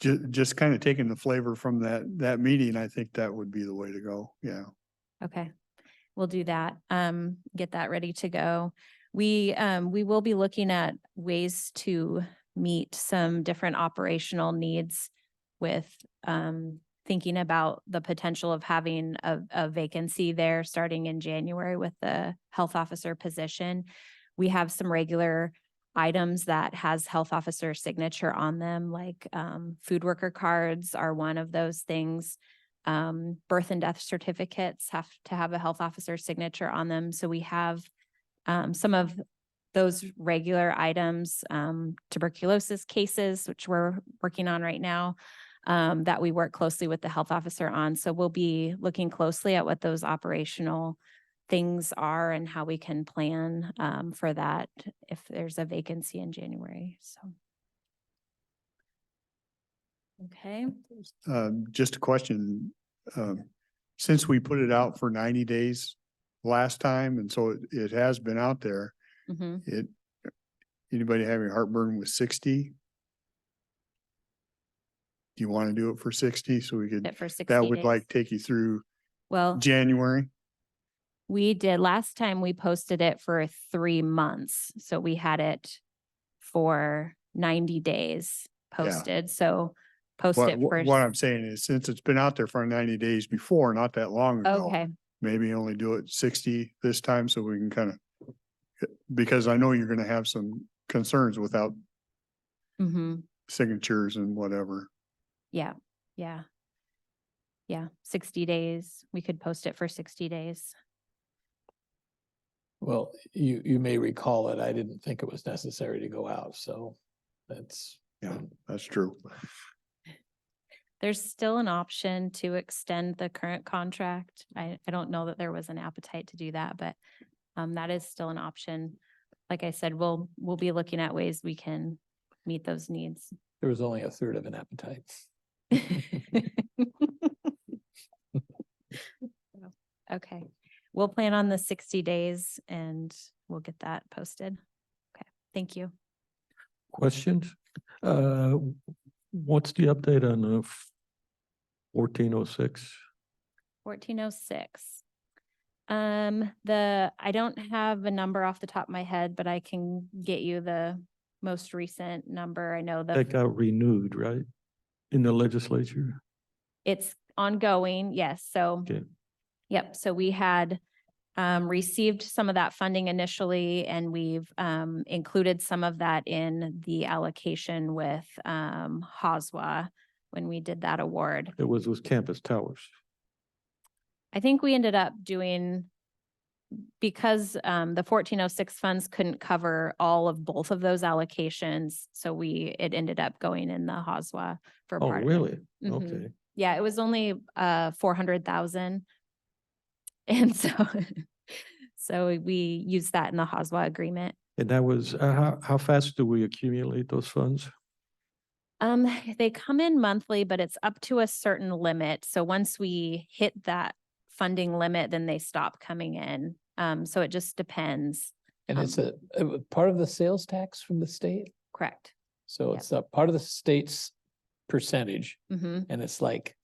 Just kind of taking the flavor from that meeting, I think that would be the way to go. Yeah. Okay. We'll do that. Get that ready to go. We will be looking at ways to meet some different operational needs with thinking about the potential of having a vacancy there starting in January with the health officer position. We have some regular items that has health officer signature on them, like food worker cards are one of those things. Birth and death certificates have to have a health officer signature on them. So we have some of those regular items, tuberculosis cases, which we're working on right now. that we work closely with the health officer on. So we'll be looking closely at what those operational things are and how we can plan for that if there's a vacancy in January. So. Okay. Just a question, since we put it out for 90 days last time, and so it has been out there, Mhm. anybody having heartburn with 60? Do you want to do it for 60 so we could, Fit for 60 that would days. like take you through Well, January? we did last time we posted it for 3 months. So we had it for 90 days posted. So post What, it what for. what I'm saying is, since it's been out there for 90 days before, not that long ago, Okay, maybe only do it 60 this time so we can kind of, because I know you're going to have some concerns without hmm signatures and whatever. yeah, yeah. Yeah, 60 days. We could post it for 60 days. Well, you may recall it. I didn't think it was necessary to go out, so that's. Yeah, that's true. There's still an option to extend the current contract. I don't know that there was an appetite to do that, but that is still an option. Like I said, we'll be looking at ways we can meet those needs. There was only a third of an appetite. Okay, we'll plan on the 60 days and we'll get that posted. Okay, thank you. Questions? What's the update on the 1406? 1406. I don't have a number off the top of my head, but I can get you the most recent number. I know That got renewed, right? In the legislature? it's ongoing. Yes. So, Okay. yep. So we had received some of that funding initially, and we've included some of that in the allocation with HOSWA when we did that award. It was with Campus Towers. I think we ended up doing, because the 1406 funds couldn't cover all of both of those allocations, so it ended up going in the HOSWA for Oh, part of it. really? Mhm. Okay. Yeah, it was only 400,000. And so we used that in the HOSWA agreement. And that was, how fast do we accumulate those funds? They come in monthly, but it's up to a certain limit. So once we hit that funding limit, then they stop coming in. So it just depends. And it's a part of the sales tax from the state. Correct. So Yep. it's a part of the state's percentage, Mm-hmm. and it's like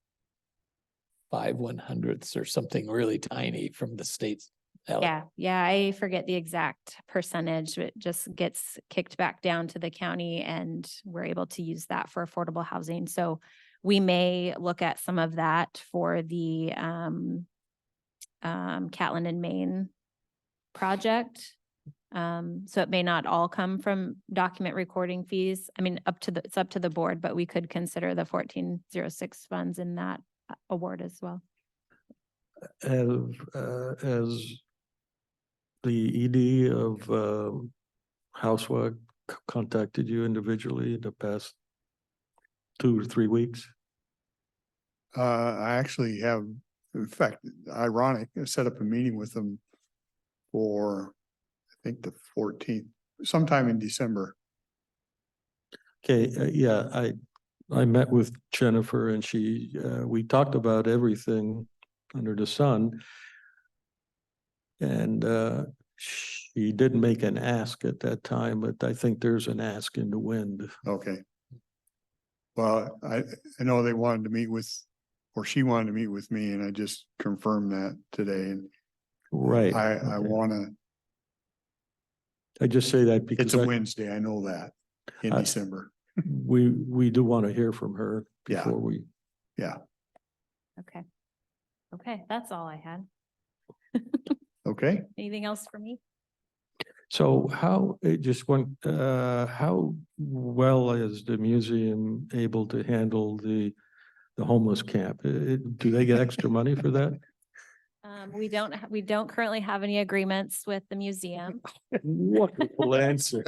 5/100ths or something really tiny from the state's. Yeah, I forget the exact percentage. It just gets kicked back down to the county and we're able to use that for affordable housing. So we may look at some of that for the Catlin and Maine project. So it may not all come from document recording fees. I mean, it's up to the board, but we could consider the 1406 funds in that award as well. As the ED of HouseWork contacted you individually in the past 2 or 3 weeks? I actually have, in fact, ironic, I set up a meeting with them for, I think, the 14th, sometime in December. Okay, yeah, I met with Jennifer and we talked about everything under the sun. And she didn't make an ask at that time, but I think there's an ask in the wind. Okay. Well, I know they wanted to meet with, or she wanted to meet with me, and I just confirmed that today. And Right. I okay. wanna, I just say that because it's a Wednesday, I know that, in I- December. we do want to hear from her Yeah. before we. Yeah, Okay. Okay, that's all I had. okay. Anything else for me? So how how well is the museum able to handle the homeless camp? Do they get extra money for that? We don't currently have any agreements with the museum. Wonderful answer.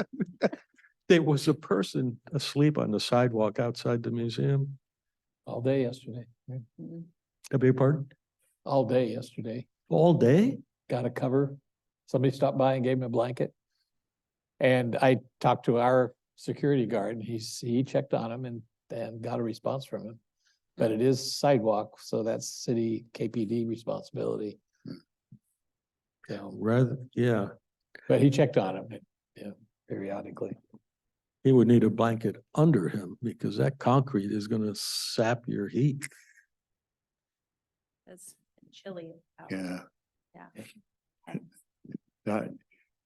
There was a person asleep on the sidewalk outside the museum. All day yesterday, Mm. I beg your pardon? all day yesterday. All day? Got a cover. Somebody stopped by and gave him a blanket. And I talked to our security guard and he checked on him and got a response from him. But it is sidewalk, so that's city KPD responsibility. So, Rather, yeah, but he checked on him, periodically. he would need a blanket under him because that concrete is gonna sap your heat. It's chilly. out. Yeah. Yeah.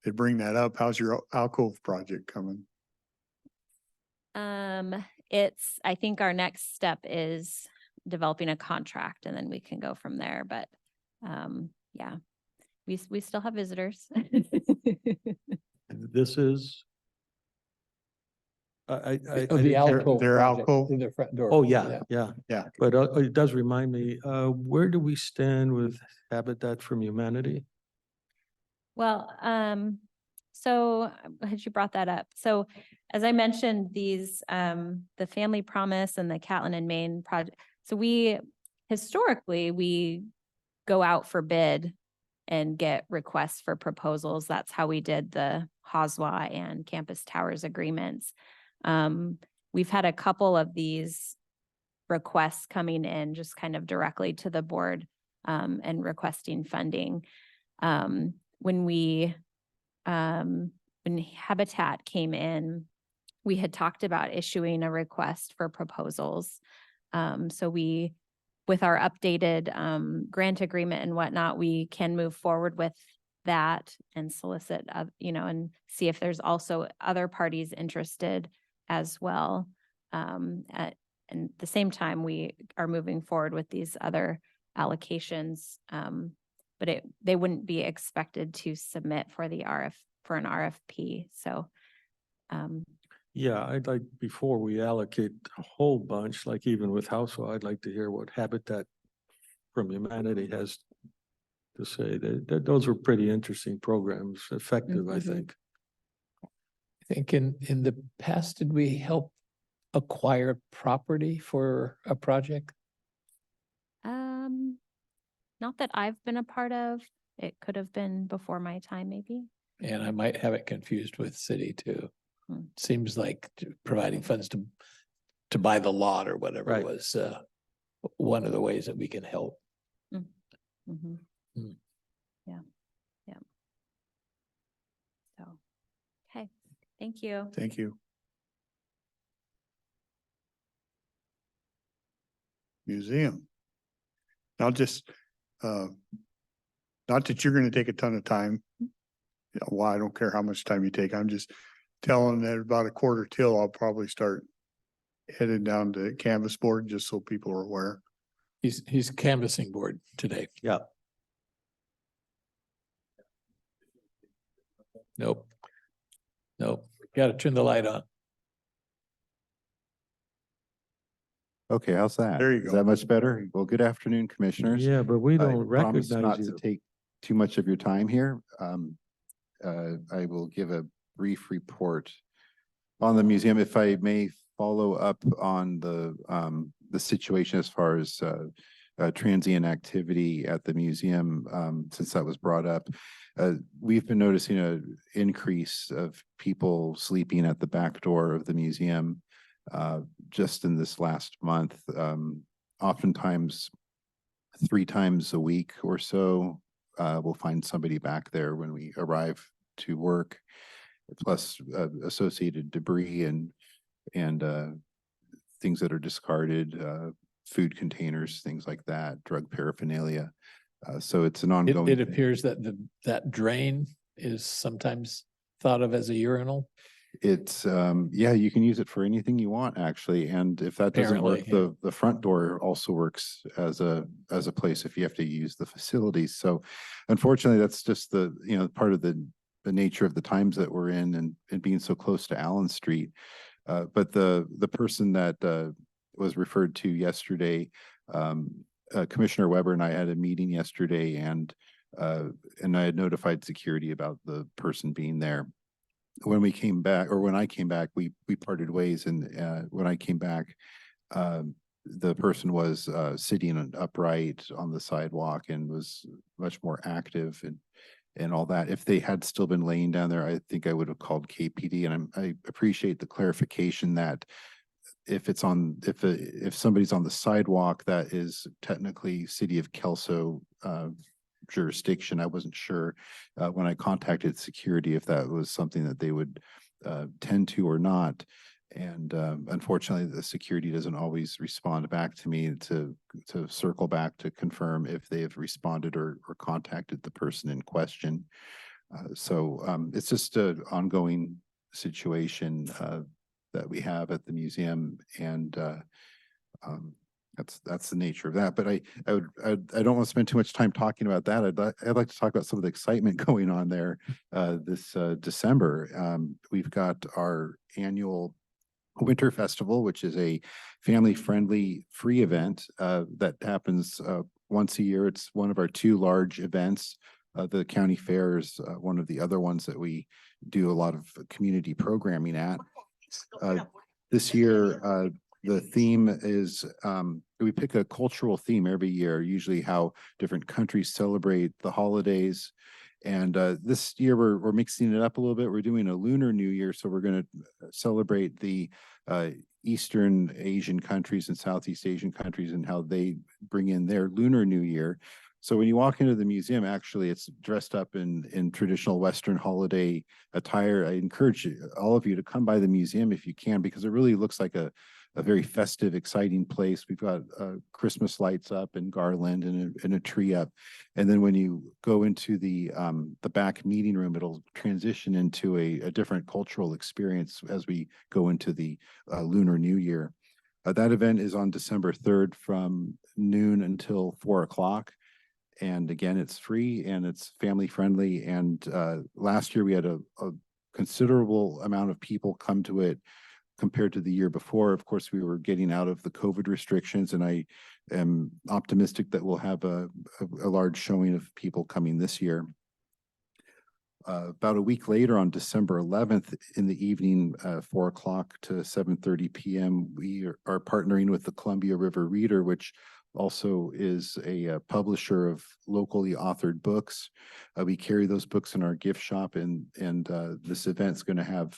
To bring that up, how's your alcove project coming? I think our next step is developing a contract and then we can go from there, but, yeah. We still have visitors. This is. I The didn't hear- alcove their project alcove? in their front door. Oh, yeah, yeah. Yeah. But it does remind me, where do we stand with Habitat from Humanity? Well, so had you brought that up? So as I mentioned, these, the Family Promise and the Catlin and Maine project. So historically, we go out for bid and get requests for proposals. That's how we did the Hoswa and Campus Towers agreements. We've had a couple of these requests coming in just kind of directly to the board, and requesting funding. When Habitat came in, we had talked about issuing a request for proposals. So with our updated grant agreement and whatnot, we can move forward with that and solicit, and see if there's also other parties interested as well. And the same time, we are moving forward with these other allocations. But they wouldn't be expected to submit for an RFP. So, Yeah, I'd like, before we allocate a whole bunch, like even with Housewell, I'd like to hear what Habitat from Humanity has to say. Those are pretty interesting programs, effective, I Mhm. think. I think in the past, did we help acquire property for a project? not that I've been a part of. It could have been before my time, maybe. And I might have it confused with city too. Hmm. Seems like providing funds to buy the lot or whatever Right. was one of the ways that we can help. Mhm. Mm. Yeah, yeah. So, okay, thank you. Thank you. Museum. I'll just, not that you're gonna take a ton of time. Well, I don't care how much time you take. I'm just telling that about a quarter till I'll probably start headed down to canvas board, just so people are aware. He's canvassing board today. Yeah. Nope. Got to turn the light on. Okay, how's that? There you Is go. that much better? Well, good afternoon, commissioners. Yeah, but we I don't promise recognize not you. to take too much of your time here. I will give a brief report on the museum. If I may follow up on the situation as far as transient activity at the museum, since that was brought up. We've been noticing an increase of people sleeping at the back door of the museum just in this last month. Oftentimes 3 times a week or so, we'll find somebody back there when we arrive to work, plus associated debris and things that are discarded, food containers, things like that, drug paraphernalia. So it's an ongoing. It appears that that drain is sometimes thought of as a urinal. It's, yeah, you can use it for anything you want, actually. And if that doesn't work, Apparently, the front door also works as a place if you have to use the facilities. So unfortunately, that's just part of the nature of the times that we're in and being so close to Allen Street. But the person that was referred to yesterday, Commissioner Weber and I had a meeting yesterday, and I had notified security about the person being there. When we came back, or when I came back, we parted ways, and when I came back, the person was sitting upright on the sidewalk and was much more active and all that. If they had still been laying down there, I think I would have called KPD. And I appreciate the clarification that if somebody's on the sidewalk, that is technically City of Kelso jurisdiction. I wasn't sure when I contacted security if that was something that they would tend to or not. And unfortunately, the security doesn't always respond back to me to circle back to confirm if they have responded or contacted the person in question. So it's just an ongoing situation that we have at the museum, and that's the nature of that. But I don't want to spend too much time talking about that. I'd like to talk about some of the excitement going on there this December. We've got our annual Winter Festival, which is a family-friendly free event that happens once a year. It's one of our two large events. The county fair is one of the other ones that we do a lot of community programming at. This year, the theme is, we pick a cultural theme every year, usually how different countries celebrate the holidays. And this year we're mixing it up a little bit. We're doing a Lunar New Year, so we're going to celebrate the Eastern Asian countries and Southeast Asian countries and how they bring in their Lunar New Year. So when you walk into the museum, actually, it's dressed up in traditional Western holiday attire. I encourage all of you to come by the museum if you can, because it really looks like a very festive, exciting place. We've got Christmas lights up and garland and a tree up. And then when you go into the back meeting room, it'll transition into a different cultural experience as we go into the Lunar New Year. That event is on December 3rd from noon until 4 o'clock. And again, it's free and it's family friendly. And last year we had a considerable amount of people come to it compared to the year before. Of course, we were getting out of the COVID restrictions, and I am optimistic that we'll have a large showing of people coming this year. About a week later, on December 11th in the evening, 4 o'clock to 7:30 p.m., we are partnering with the Columbia River Reader, which also is a publisher of locally authored books. We carry those books in our gift shop, and this event's going to have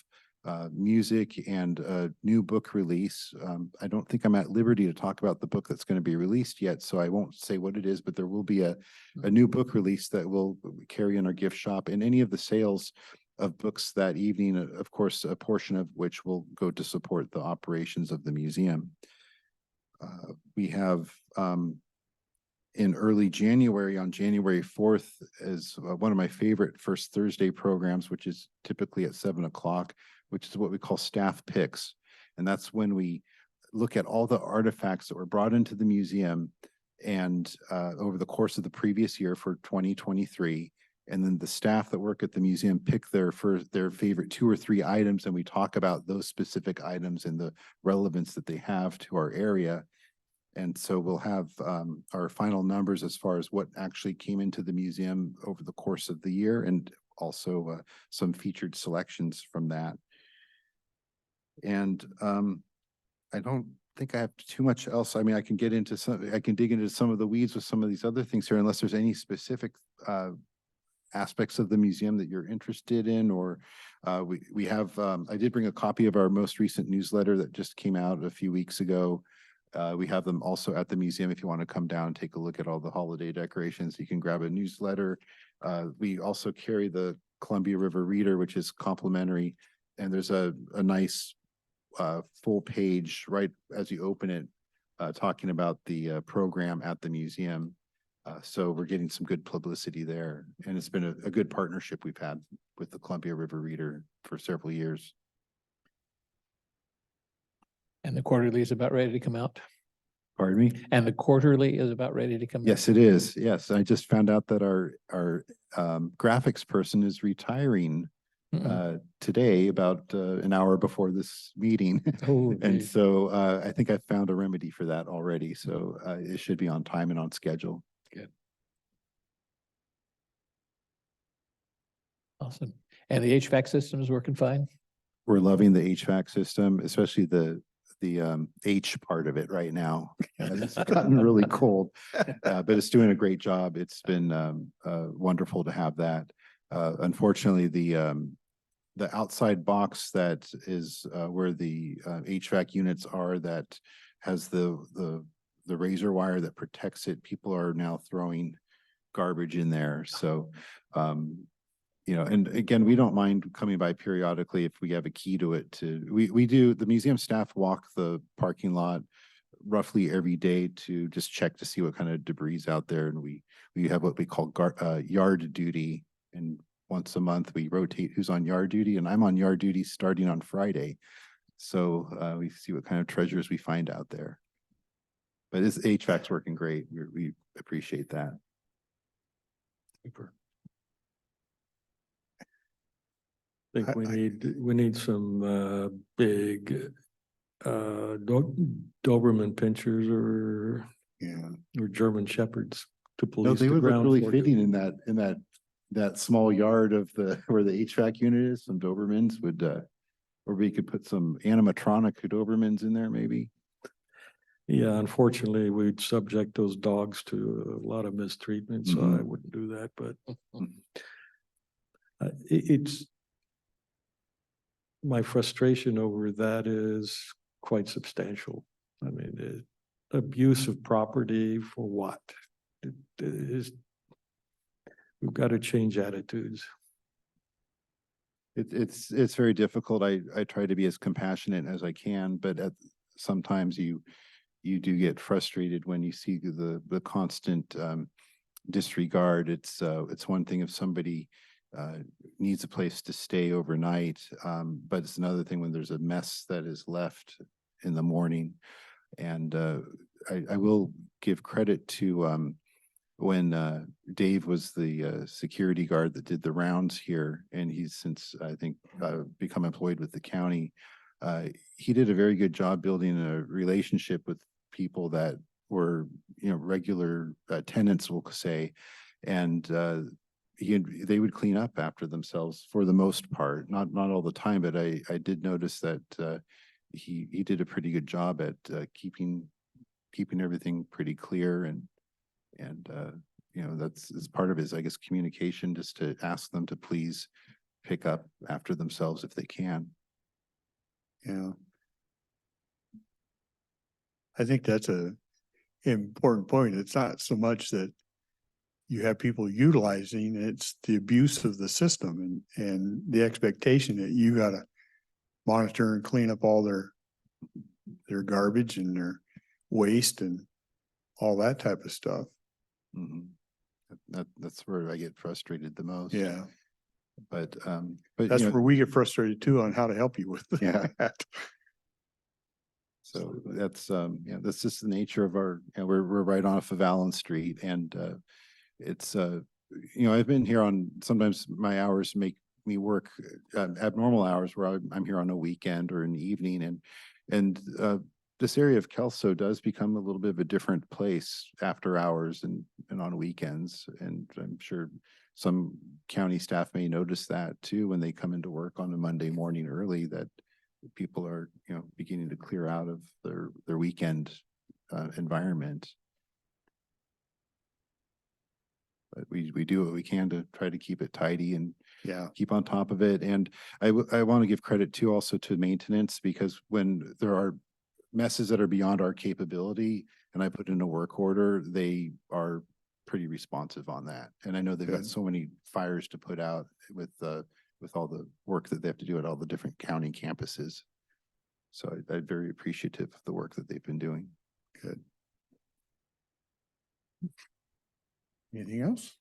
music and a new book release. I don't think I'm at liberty to talk about the book that's going to be released yet, so I won't say what it is, but there will be a new book release that we'll carry in our gift shop. And any of the sales of books that evening, of course, a portion of which will go to support the operations of the museum. We have in early January, on January 4th, is one of my favorite First Thursday programs, which is typically at 7 o'clock, which is what we call staff picks. And that's when we look at all the artifacts that were brought into the museum and over the course of the previous year for 2023. And then the staff that work at the museum pick their favorite 2 or 3 items, and we talk about those specific items and the relevance that they have to our area. And so we'll have our final numbers as far as what actually came into the museum over the course of the year, and also some featured selections from that. And I don't think I have too much else. I mean, I can dig into some of the weeds with some of these other things here, unless there's any specific aspects of the museum that you're interested in, or we have, I did bring a copy of our most recent newsletter that just came out a few weeks ago. We have them also at the museum. If you want to come down and take a look at all the holiday decorations, you can grab a newsletter. We also carry the Columbia River Reader, which is complimentary. And there's a nice full page right as you open it, talking about the program at the museum. So we're getting some good publicity there. And it's been a good partnership we've had with the Columbia River Reader for several years. And the quarterly is about ready to come out. Pardon me? And the quarterly is about ready to come out. Yes, it is. Yes, I just found out that our graphics person is retiring today, about an hour before this meeting. Oh, And geez. so I think I found a remedy for that already. So it should be on time and on schedule. Good. Awesome. And the HVAC system is working fine? We're loving the HVAC system, especially the the H part of it right now. It's gotten really cold, but it's doing a great job. It's been wonderful to have that. Unfortunately, the outside box that is where the HVAC units are, that has the razor wire that protects it, people are now throwing garbage in there. So, you know, and again, we don't mind coming by periodically if we have a key to it. We do, the museum staff walk the parking lot roughly every day to just check to see what kind of debris is out there. And we have what we call yard duty. And once a month we rotate who's on yard duty, and I'm on yard duty starting on Friday. So we see what kind of treasures we find out there. But this HVAC's working great. We appreciate that. Super. I think we need some big Doberman pinchers or German Shepherds to No, police they the would look ground. really for you. fitting in that small yard of where the HVAC unit is. Some Dobermans would, or we could put some animatronic Dobermans in there maybe. Yeah, unfortunately, we'd subject those dogs to a lot of mistreatment, so I wouldn't do that, but it's my frustration over that is quite substantial. I mean, abuse of property for what? We've got to change attitudes. It's very difficult. I try to be as compassionate as I can, but sometimes you do get frustrated when you see the constant disregard. It's one thing if somebody needs a place to stay overnight, but it's another thing when there's a mess that is left in the morning. And I will give credit to when Dave was the security guard that did the rounds here, and he's since, I think, become employed with the county. He did a very good job building a relationship with people that were, you know, regular tenants, we'll say, and they would clean up after themselves for the most part, not all the time, but I did notice that he did a pretty good job at keeping everything pretty clear, and you know, that's part of his, I guess, communication, just to ask them to please pick up after themselves if they can. Yeah. I think that's an important point. It's not so much that you have people utilizing, it's the abuse of the system and the expectation that you gotta monitor and clean up all their garbage and their waste and all that type of stuff. That's where I get frustrated the most. Yeah. But That's you know, where we get frustrated too on how to help you with Yeah. that. so that's yeah, that's just the nature of our, you know, we're right on Favalon Street, and it's you know, I've been here on, sometimes my hours make me work abnormal hours where I'm here on a weekend or an evening, and this area of Kelso does become a little bit of a different place after hours and on weekends. And I'm sure some county staff may notice that too when they come into work on a Monday morning early, that people are, you know, beginning to clear out of their weekend environment. But we do what we can to try to keep it tidy and keep on top of it. And I want to give credit too also to maintenance, because when there are messes that are beyond our capability and I put in a work order, they are pretty responsive on that. And I know they've got so many fires to put out with all the work that they have to do at all the different county campuses. So I'm very appreciative of the work that they've been doing. Good. Anything else?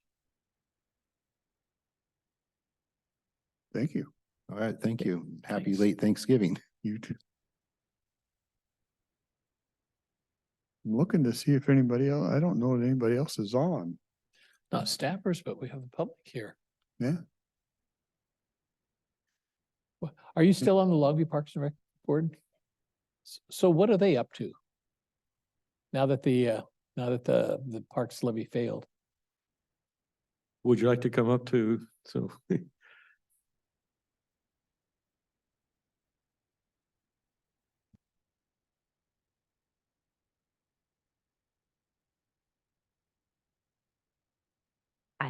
Thank you. All right, thank you. Happy Thanks. late Thanksgiving. You too. I'm looking to see if anybody else, I don't know that anybody else is on. Not staffers, but we have the public here. Yeah. Are you still on the Longview Parks and Rec board? So what are they up to? Now that the parks levy failed? Would you like to come up to, so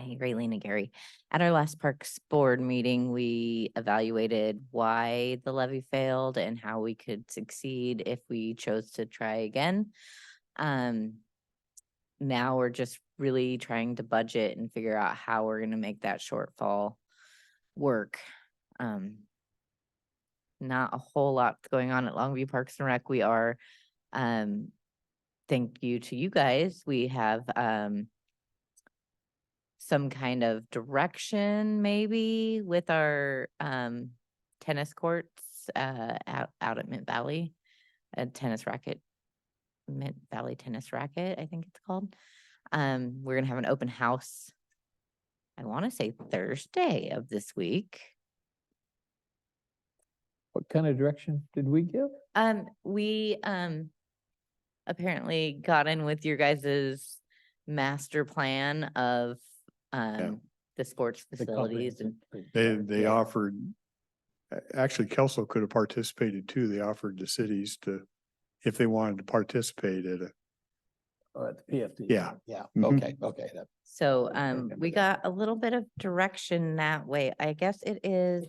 Hi, Raylene Gary. At our last Parks Board meeting, we evaluated why the levy failed and how we could succeed if we chose to try again. Now we're just really trying to budget and figure out how we're gonna make that shortfall work. Not a whole lot going on at Longview Parks and Rec. We are, thank you to you guys, we have, some kind of direction maybe with our tennis courts out at Mint Valley, a tennis racket, Mint Valley Tennis Racket, I think it's called. We're gonna have an open house. I want to say Thursday of this week. What kind of direction did we give? We apparently got in with your guys's master plan of the sports facilities and They Yeah. offered, actually Kelso could have participated too. They offered the cities to, if they wanted to participate at a, Oh, at the PFD. Yeah. Yeah, Mhm. okay. so remember we that. got a little bit of direction that way. I guess it is.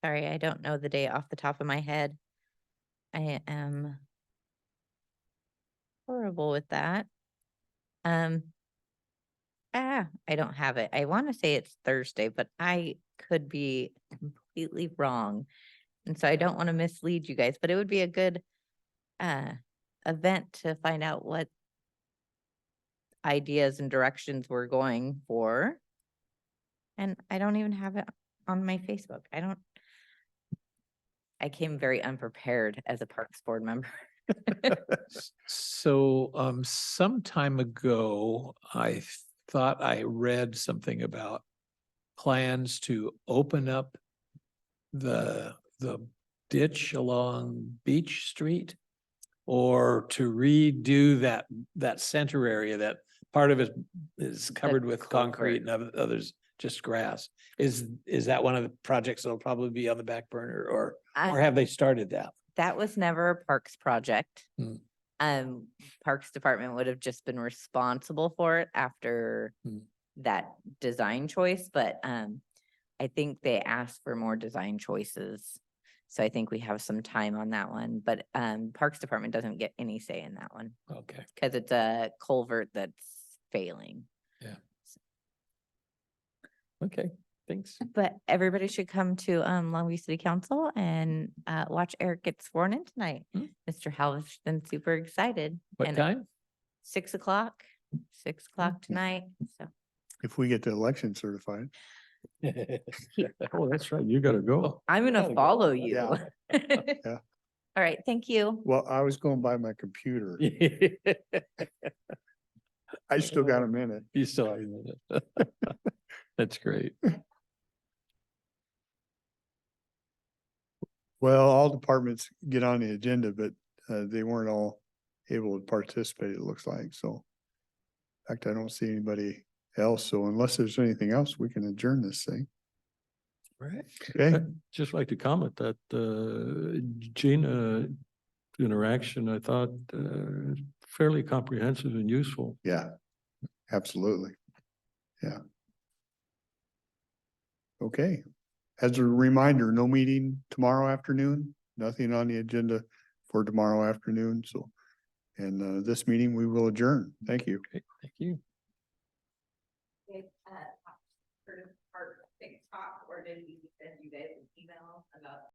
Sorry, I don't know the date off the top of my head. I am horrible with that. I don't have it. I want to say it's Thursday, but I could be completely wrong. And so I don't want to mislead you guys, but it would be a good event to find out what ideas and directions we're going for. And I don't even have it on my Facebook. I came very unprepared as a Parks Board member. So, some time ago, I thought I read something about plans to open up the ditch along Beach Street or to redo that center area, that part of it is covered with concrete and others just grass. Is that one of the projects that'll probably be on the back burner or have they started that? That was never a Parks project. Hmm. Parks Department would have just been responsible for it after that design choice, but I think they asked for more design choices. So I think we have some time on that one, but Parks Department doesn't get any say in that one Okay. because it's a culvert that's failing. Okay, thanks. But everybody should come to Longview City Council and watch Eric get sworn in tonight. Mr. Halverson, super excited. What And time? 6 o'clock, 6 o'clock tonight. So if we get the election certified. Oh, that's right. You gotta go. I'm Gotta gonna go. follow you. Yeah. All right, thank you. Well, I was going by my computer. I still got a minute. You still have a minute. That's great. Well, all departments get on the agenda, but they weren't all able to participate, it looks like, so. In fact, I don't see anybody else, so unless there's anything else, we can adjourn this thing. Right. Okay, I'd just like to comment that Gina interaction, I thought fairly comprehensive and useful. yeah, absolutely. Yeah. Okay, as a reminder, no meeting tomorrow afternoon, nothing on the agenda for tomorrow afternoon, so. And this meeting, we will adjourn. Thank you. Okay, thank you. Part